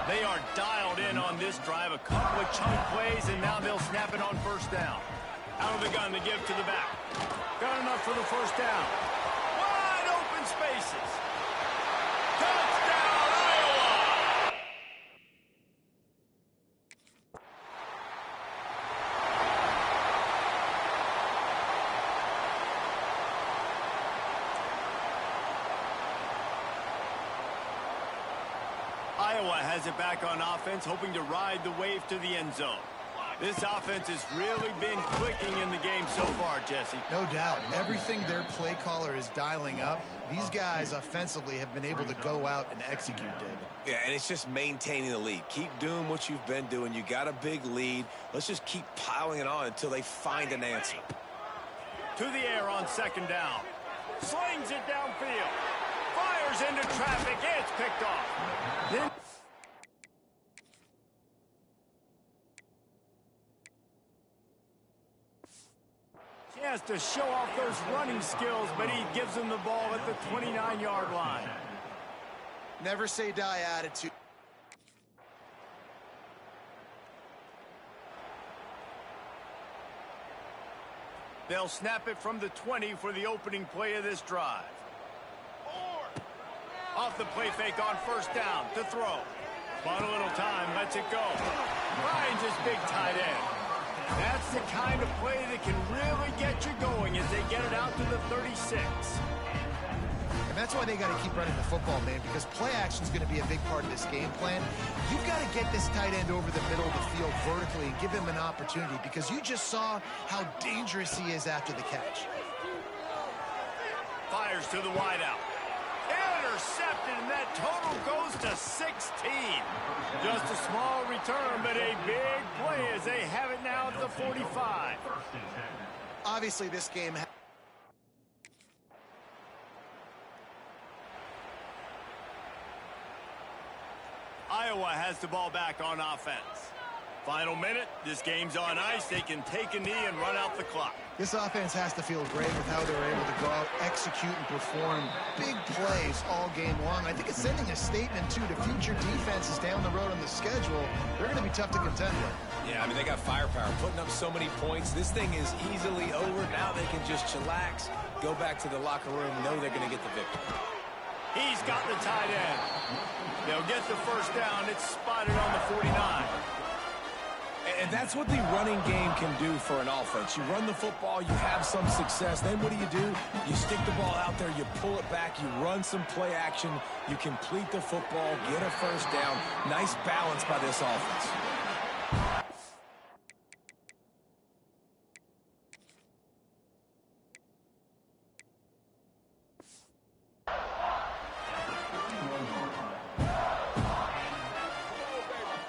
They are dialed in on this drive. A couple of chunk plays, and now they'll snap it on first down. Out of the gun to give to the back. Got enough for the first down. Wide open spaces. Touchdown, Iowa! Iowa has it back on offense, hoping to ride the wave to the end zone. This offense has really been clicking in the game so far, Jesse. No doubt. Everything their play caller is dialing up, these guys offensively have been able to go out and execute, David. Yeah, and it's just maintaining the lead. Keep doing what you've been doing. You got a big lead. Let's just keep piling it on until they find an answer. To the air on second down. Slings it downfield. Fires into traffic. It's picked off. Then he has to show off those running skills, but he gives them the ball at the 29-yard line. Never say die attitude. They'll snap it from the 20 for the opening play of this drive. Off the play fake on first down to throw. Bought a little time, lets it go. Finds his big tight end. That's the kind of play that can really get you going as they get it out to the 36. And that's why they got to keep running the football, man, because play action is going to be a big part of this game plan. You've got to get this tight end over the middle of the field vertically and give him an opportunity, because you just saw how dangerous he is after the catch. Fires to the wideout. Intercepted, and that total goes to 16. Just a small return, but a big play as they have it now at the 45. Obviously, this game... Iowa has the ball back on offense. Final minute, this game's on ice. They can take a knee and run out the clock. This offense has to feel great with how they're able to go out, execute, and perform big plays all game long. I think it's sending a statement, too, to future defenses down the road on the schedule. They're going to be tough to contend with. Yeah, I mean, they got firepower, putting up so many points. This thing is easily over. Now they can just chillax, go back to the locker room, know they're going to get the victory. He's got the tight end. They'll get the first down. It's spotted on the 49. And that's what the running game can do for an offense. You run the football, you have some success. Then what do? You stick the ball out there, you pull it back, you run some play action, you complete the football, get a first down. Nice balance by this offense.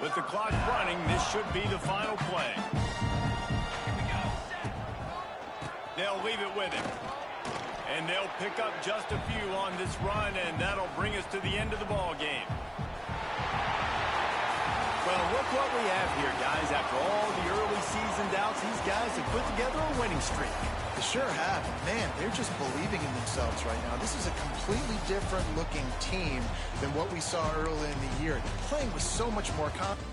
With the clock running, this should be the final play. They'll leave it with him. And they'll pick up just a few on this run, and that'll bring us to the end of the ball game. Well, look what we have here, guys. After all the early season doubts, these guys have put together a winning streak. They sure have. Man, they're just believing in themselves right now. This is a completely different looking team than what we saw early in the year. They're playing with so much more confidence.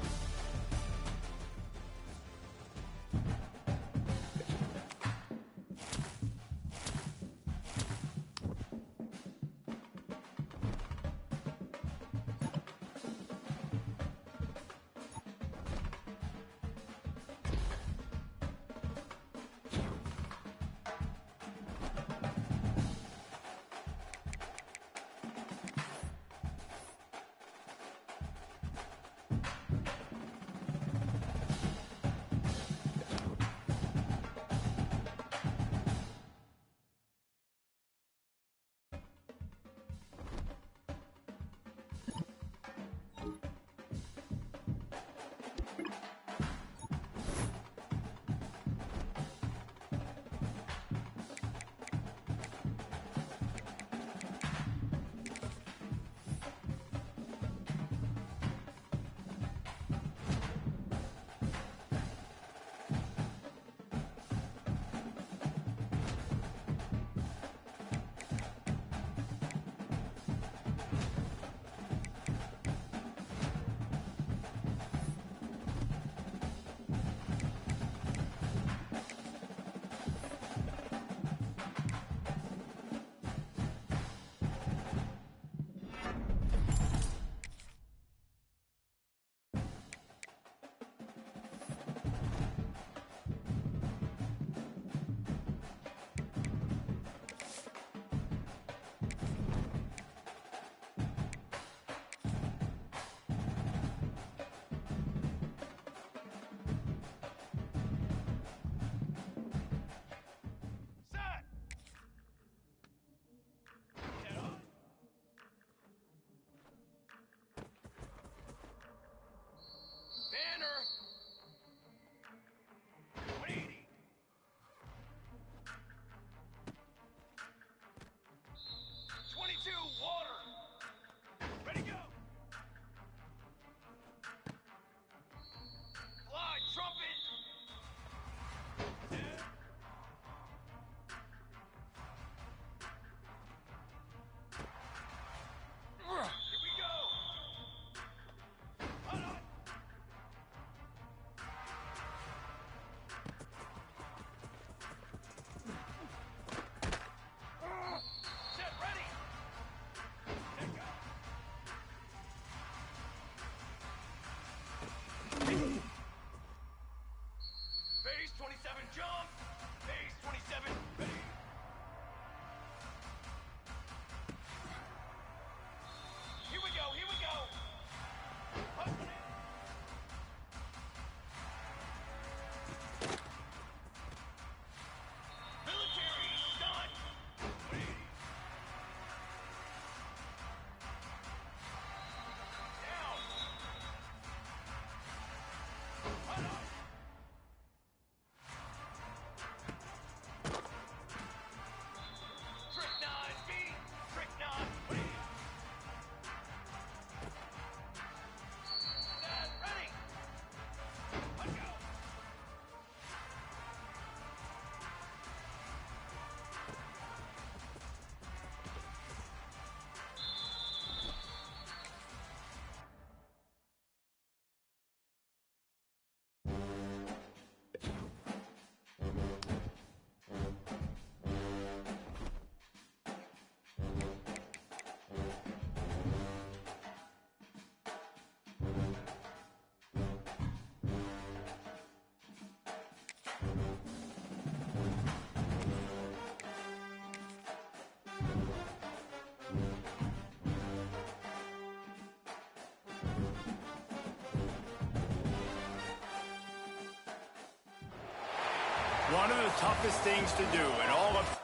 One of the toughest things to do in all of...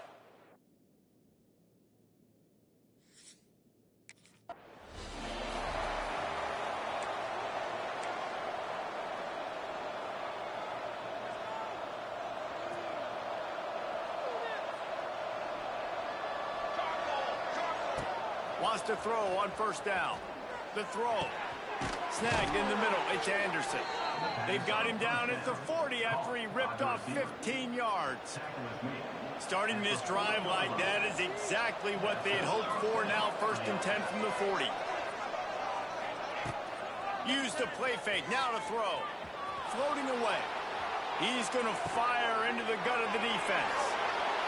Wants to throw on first down. The throw. Snagged in the middle. It's Anderson. They've got him down at the 40 after he ripped off 15 yards. Starting this drive like that is exactly what they had hoped for. Now 1st and 10 from the 40. Use the play fake. Now to throw. Floating away. He's going to fire into the gut of the defense.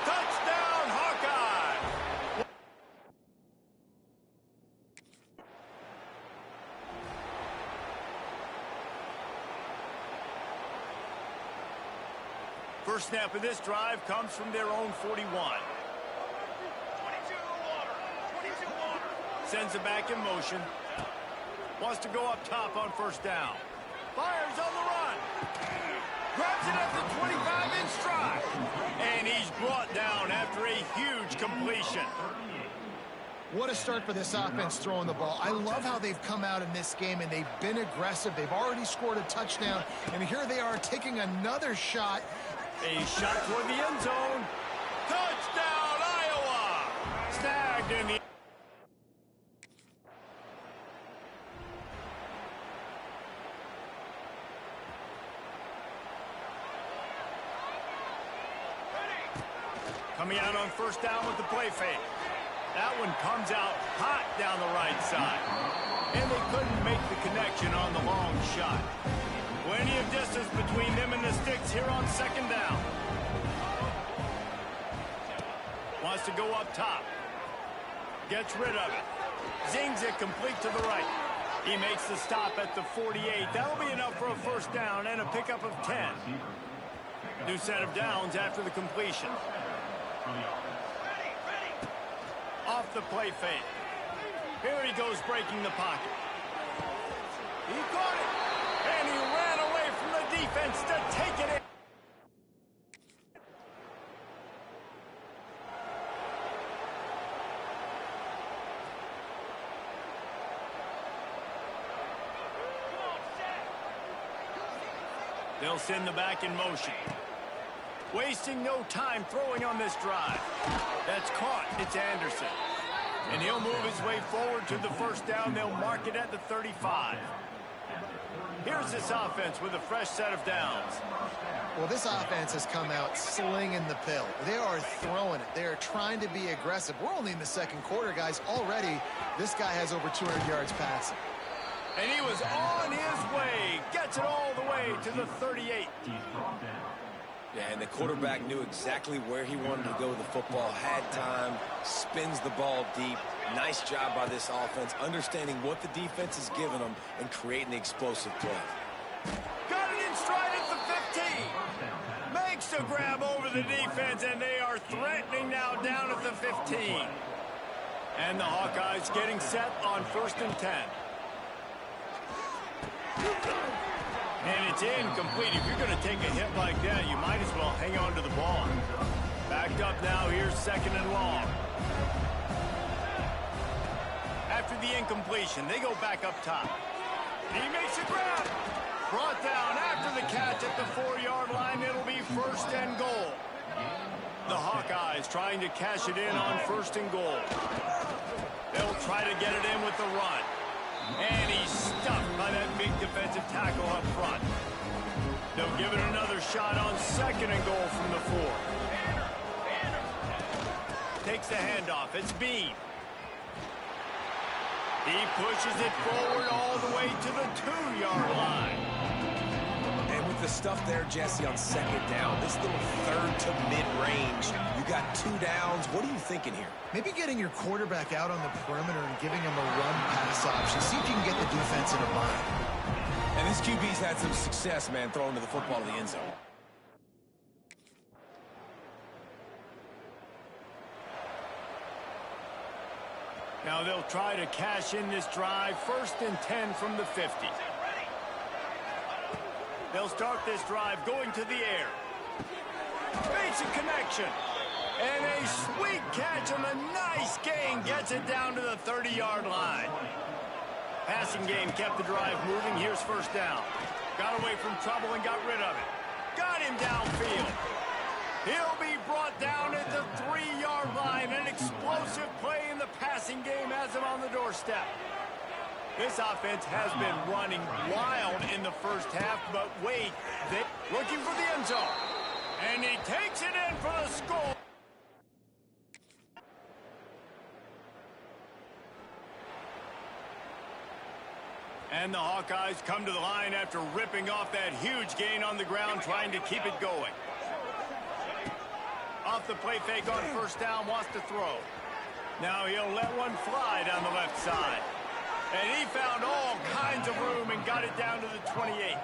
Touchdown, Hawkeye! First snap of this drive comes from their own 41. 22 water. 22 water. Sends it back in motion. Wants to go up top on first down. Fires on the run. Grabs it at the 25-inch stride. And he's brought down after a huge completion. What a start for this offense throwing the ball. I love how they've come out in this game, and they've been aggressive. They've already scored a touchdown, and here they are taking another shot. A shot toward the end zone. Touchdown, Iowa! Snagged in the... Coming out on first down with the play fake. That one comes out hot down the right side. And they couldn't make the connection on the long shot. Plenty of distance between them and the sticks here on second down. Wants to go up top. Gets rid of it. Zings it complete to the right. He makes the stop at the 48. That'll be enough for a first down and a pickup of 10. New set of downs after the completion. Off the play fake. Here he goes breaking the pocket. He caught it. And he ran away from the defense to take it in. They'll send the back in motion. Wasting no time throwing on this drive. That's caught. It's Anderson. And he'll move his way forward to the first down. They'll mark it at the 35. Here's this offense with a fresh set of downs. Well, this offense has come out slinging the pill. They are throwing it. They are trying to be aggressive. We're only in the second quarter, guys. Already, this guy has over 200 yards passing. And he was on his way. Gets it all the way to the 38. Yeah, and the quarterback knew exactly where he wanted to go with the football, had time, spins the ball deep. Nice job by this offense, understanding what the defense is giving them and creating the explosive play. Got it in stride at the 15. Makes a grab over the defense, and they are threatening now down at the 15. And the Hawkeyes getting set on 1st and 10. And it's incomplete. If you're going to take a hit like that, you might as well hang on to the ball. Backed up now. Here's 2nd and long. After the incompletion, they go back up top. He makes a grab. Brought down after the catch at the 4-yard line. It'll be 1st and goal. The Hawkeyes trying to cash it in on 1st and goal. They'll try to get it in with the run. And he's stuffed by that big defensive tackle up front. They'll give it another shot on 2nd and goal from the 4. Takes the handoff. It's Bean. He pushes it forward all the way to the 2-yard line. And with the stuff there, Jesse, on 2nd down, this little 3rd to mid-range, you got 2 downs. What are you thinking here? Maybe getting your quarterback out on the perimeter and giving him a run-pass option. See if you can get the defense in a bind. And this QB's had some success, man, throwing to the football to the end zone. Now they'll try to cash in this drive. 1st and 10 from the 50. They'll start this drive going to the air. Makes a connection. And a sweet catch on the nice gain gets it down to the 30-yard line. Passing game kept the drive moving. Here's first down. Got away from trouble and got rid of it. Got him downfield. He'll be brought down at the 3-yard line. An explosive play in the passing game has him on the doorstep. This offense has been running wild in the first half, but wait, they're looking for the end zone. And he takes it in for the score. And the Hawkeyes come to the line after ripping off that huge gain on the ground, trying to keep it going. Off the play fake on first down, wants to throw. Now he'll let one fly down the left side. And he found all kinds of room and got it down to the 28.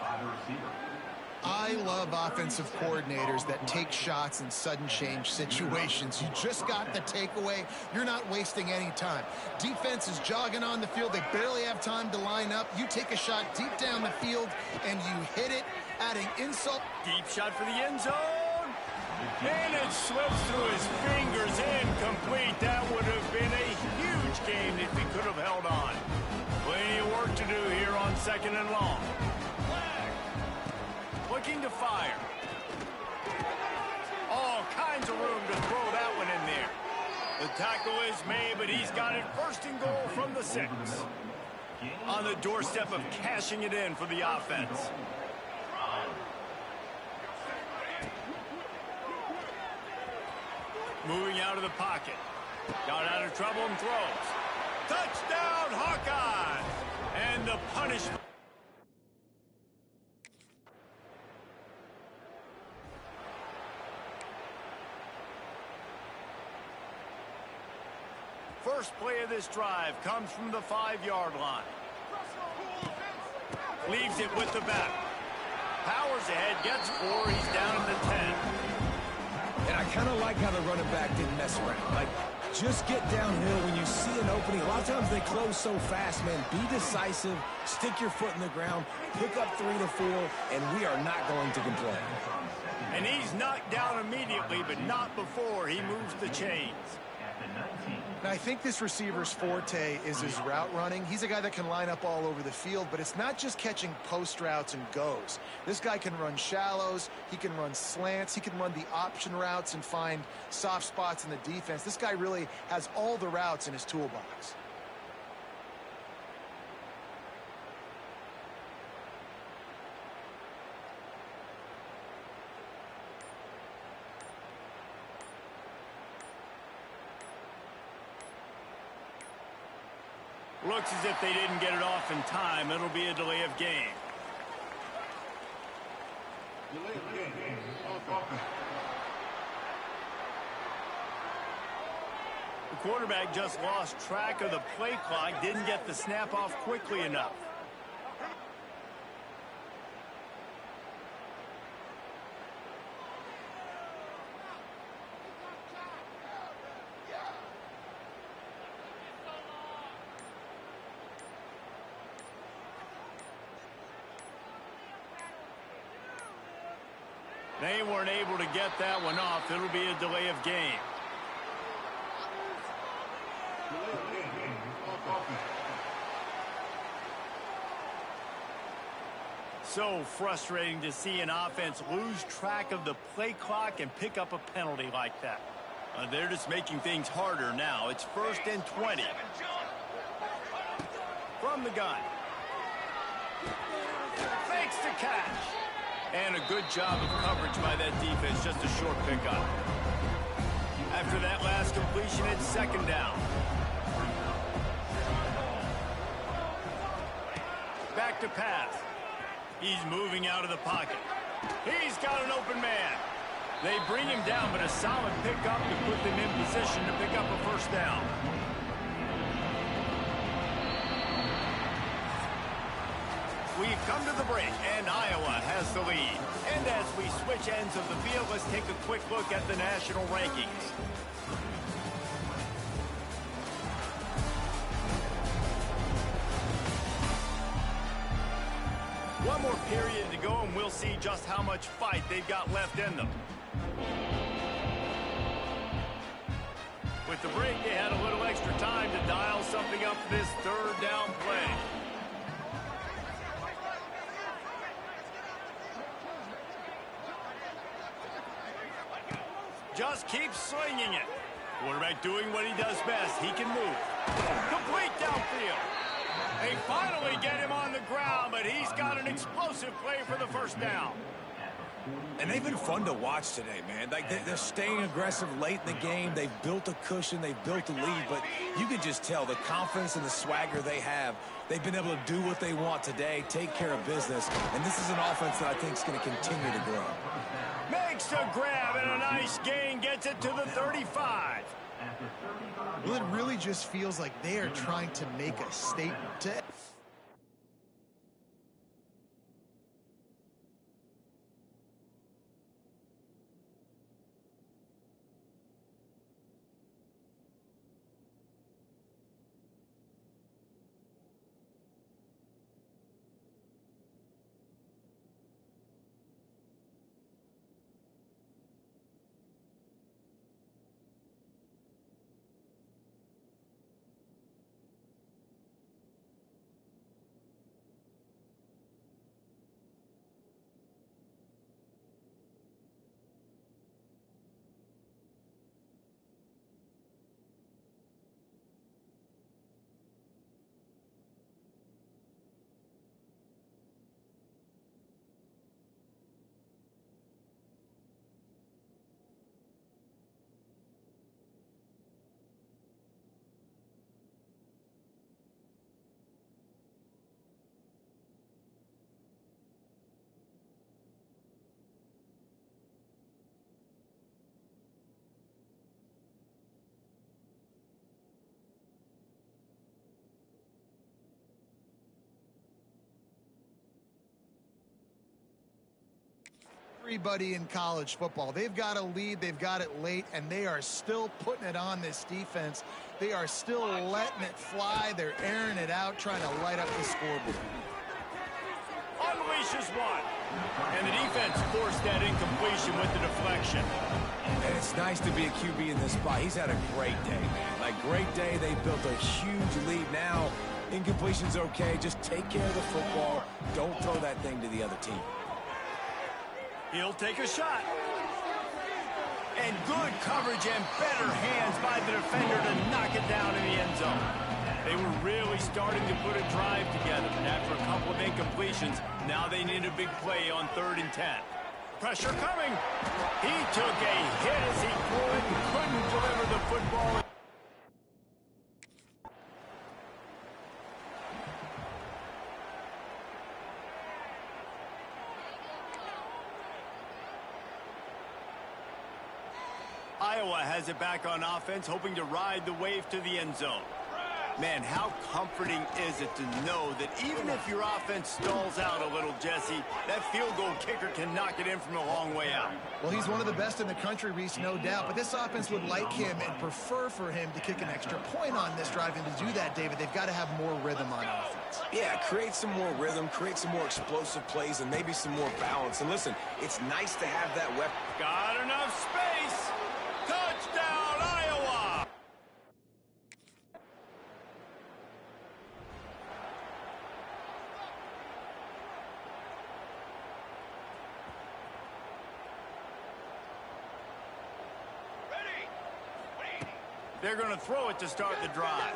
I love offensive coordinators that take shots in sudden change situations. You just got the takeaway. You're not wasting any time. Defense is jogging on the field. They barely have time to line up. You take a shot deep down the field, and you hit it, adding insult. Deep shot for the end zone. And it slips through his fingers, incomplete. That would have been a huge game if he could have held on. Plenty of work to do here on second and long. Looking to fire. All kinds of room to throw that one in there. The tackle is made, but he's got it first and goal from the 6. On the doorstep of cashing it in for the offense. Moving out of the pocket. Got out of trouble and throws. Touchdown, Hawkeyes! And the punishment. First play of this drive comes from the 5-yard line. Leaves it with the back. Powers ahead, gets 4, he's down at the 10. And I kind of like how the running back didn't mess around. Like, just get downhill when you see an opening. A lot of times they close so fast, man. Be decisive, stick your foot in the ground, pick up 3 to 4, and we are not going to complain. And he's knocked down immediately, but not before he moves the chains. Now, I think this receiver's forte is his route running. He's a guy that can line up all over the field, but it's not just catching post routes and goes. This guy can run shallows, he can run slants, he can run the option routes and find soft spots in the defense. This guy really has all the routes in his toolbox. Looks as if they didn't get it off in time. It'll be a delay of game. The quarterback just lost track of the play clock, didn't get the snap off quickly enough. They weren't able to get that one off. It'll be a delay of game. So frustrating to see an offense lose track of the play clock and pick up a penalty like that. They're just making things harder now. It's 1st and 20. From the gun. Fakes the catch. And a good job of coverage by that defense, just a short pickup. After that last completion, it's 2nd down. Back to pass. He's moving out of the pocket. He's got an open man. They bring him down, but a solid pickup to put them in position to pick up a first down. We've come to the break, and Iowa has the lead. And as we switch ends of the field, let's take a quick look at the national rankings. One more period to go, and we'll see just how much fight they've got left in them. With the break, they had a little extra time to dial something up for this third down play. Just keep swinging it. Quarterback doing what he does best. He can move. Complete downfield. They finally get him on the ground, but he's got an explosive play for the first down. And they've been fun to watch today, man. Like they're staying aggressive late in the game. They've built a cushion. They've built a lead. But you can just tell the confidence and the swagger they have. They've been able to do what they want today, take care of business. And this is an offense that I think is going to continue to grow. Makes a grab and a nice gain, gets it to the 35. Well, it really just feels like they are trying to make a statement. Everybody in college football, they've got a lead, they've got it late, and they are still putting it on this defense. They are still letting it fly. They're airing it out, trying to light up the scoreboard. Unleashes one. And the defense forced that incompletion with the deflection. And it's nice to be a QB in this spot. He's had a great day, man. Like, great day. They built a huge lead. Now, incompletion's okay. Just take care of the football. Don't throw that thing to the other team. He'll take a shot. And good coverage and better hands by the defender to knock it down in the end zone. They were really starting to put a drive together. And after a couple of incompletions, now they need a big play on 3rd and 10. Pressure coming. He took a hit as he threw it and couldn't deliver the football. Iowa has it back on offense, hoping to ride the wave to the end zone. Man, how comforting is it to know that even if your offense stalls out a little, Jesse, that field goal kicker can knock it in from a long way out. Well, he's one of the best in the country, Reese, no doubt. But this offense would like him and prefer for him to kick an extra point on this drive. And to do that, David, they've got to have more rhythm on offense. Yeah, create some more rhythm, create some more explosive plays, and maybe some more balance. And listen, it's nice to have that weapon. Got enough space. Touchdown, Iowa! They're going to throw it to start the drive.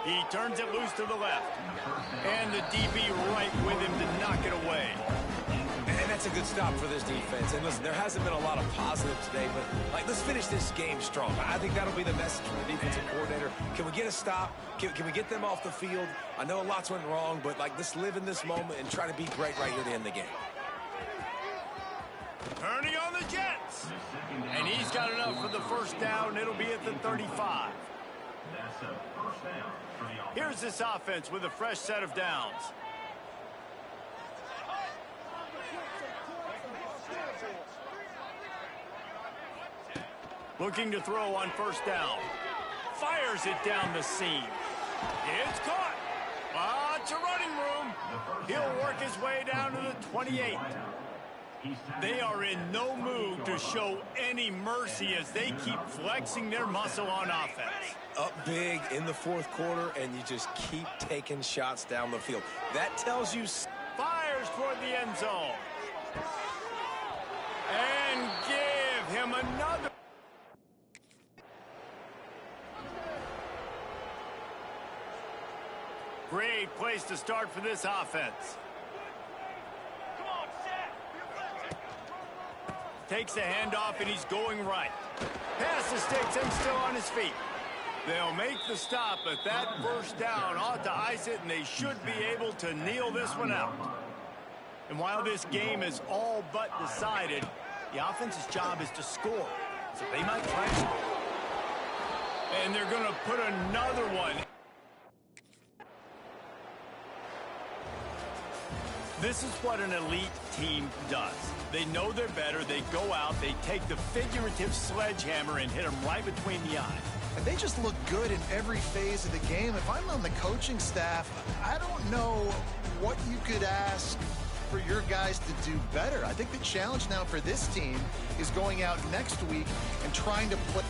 He turns it loose to the left. And the DB right with him to knock it away. And that's a good stop for this defense. And listen, there hasn't been a lot of positive today, but let's finish this game strong. I think that'll be the message from the defensive coordinator. Can we get a stop? Can we get them off the field? I know lots went wrong, but let's live in this moment and try to be great right here to end the game. Turning on the Jets. And he's got enough for the first down. It'll be at the 35. Here's this offense with a fresh set of downs. Looking to throw on first down. Fires it down the seam. It's caught. lots of running room. He'll work his way down to the 28. They are in no mood to show any mercy as they keep flexing their muscle on offense. Up big in the fourth quarter, and you just keep taking shots down the field. That tells you... Fires toward the end zone. And give him another. Great place to start for this offense. Come on, Zach. Takes a handoff, and he's going right. Pass the sticks and still on his feet. They'll make the stop, but that first down ought to ice it, and they should be able to kneel this one out. And while this game is all but decided, the offense's job is to score. So they might try to score. And they're going to put another one. This is what an elite team does. They know they're better. They go out. They take the figurative sledgehammer and hit them right between the eyes. And they just look good in every phase of the game. If I'm on the coaching staff, I don't know what you could ask for your guys to do better. I think the challenge now for this team is going out next week and trying to play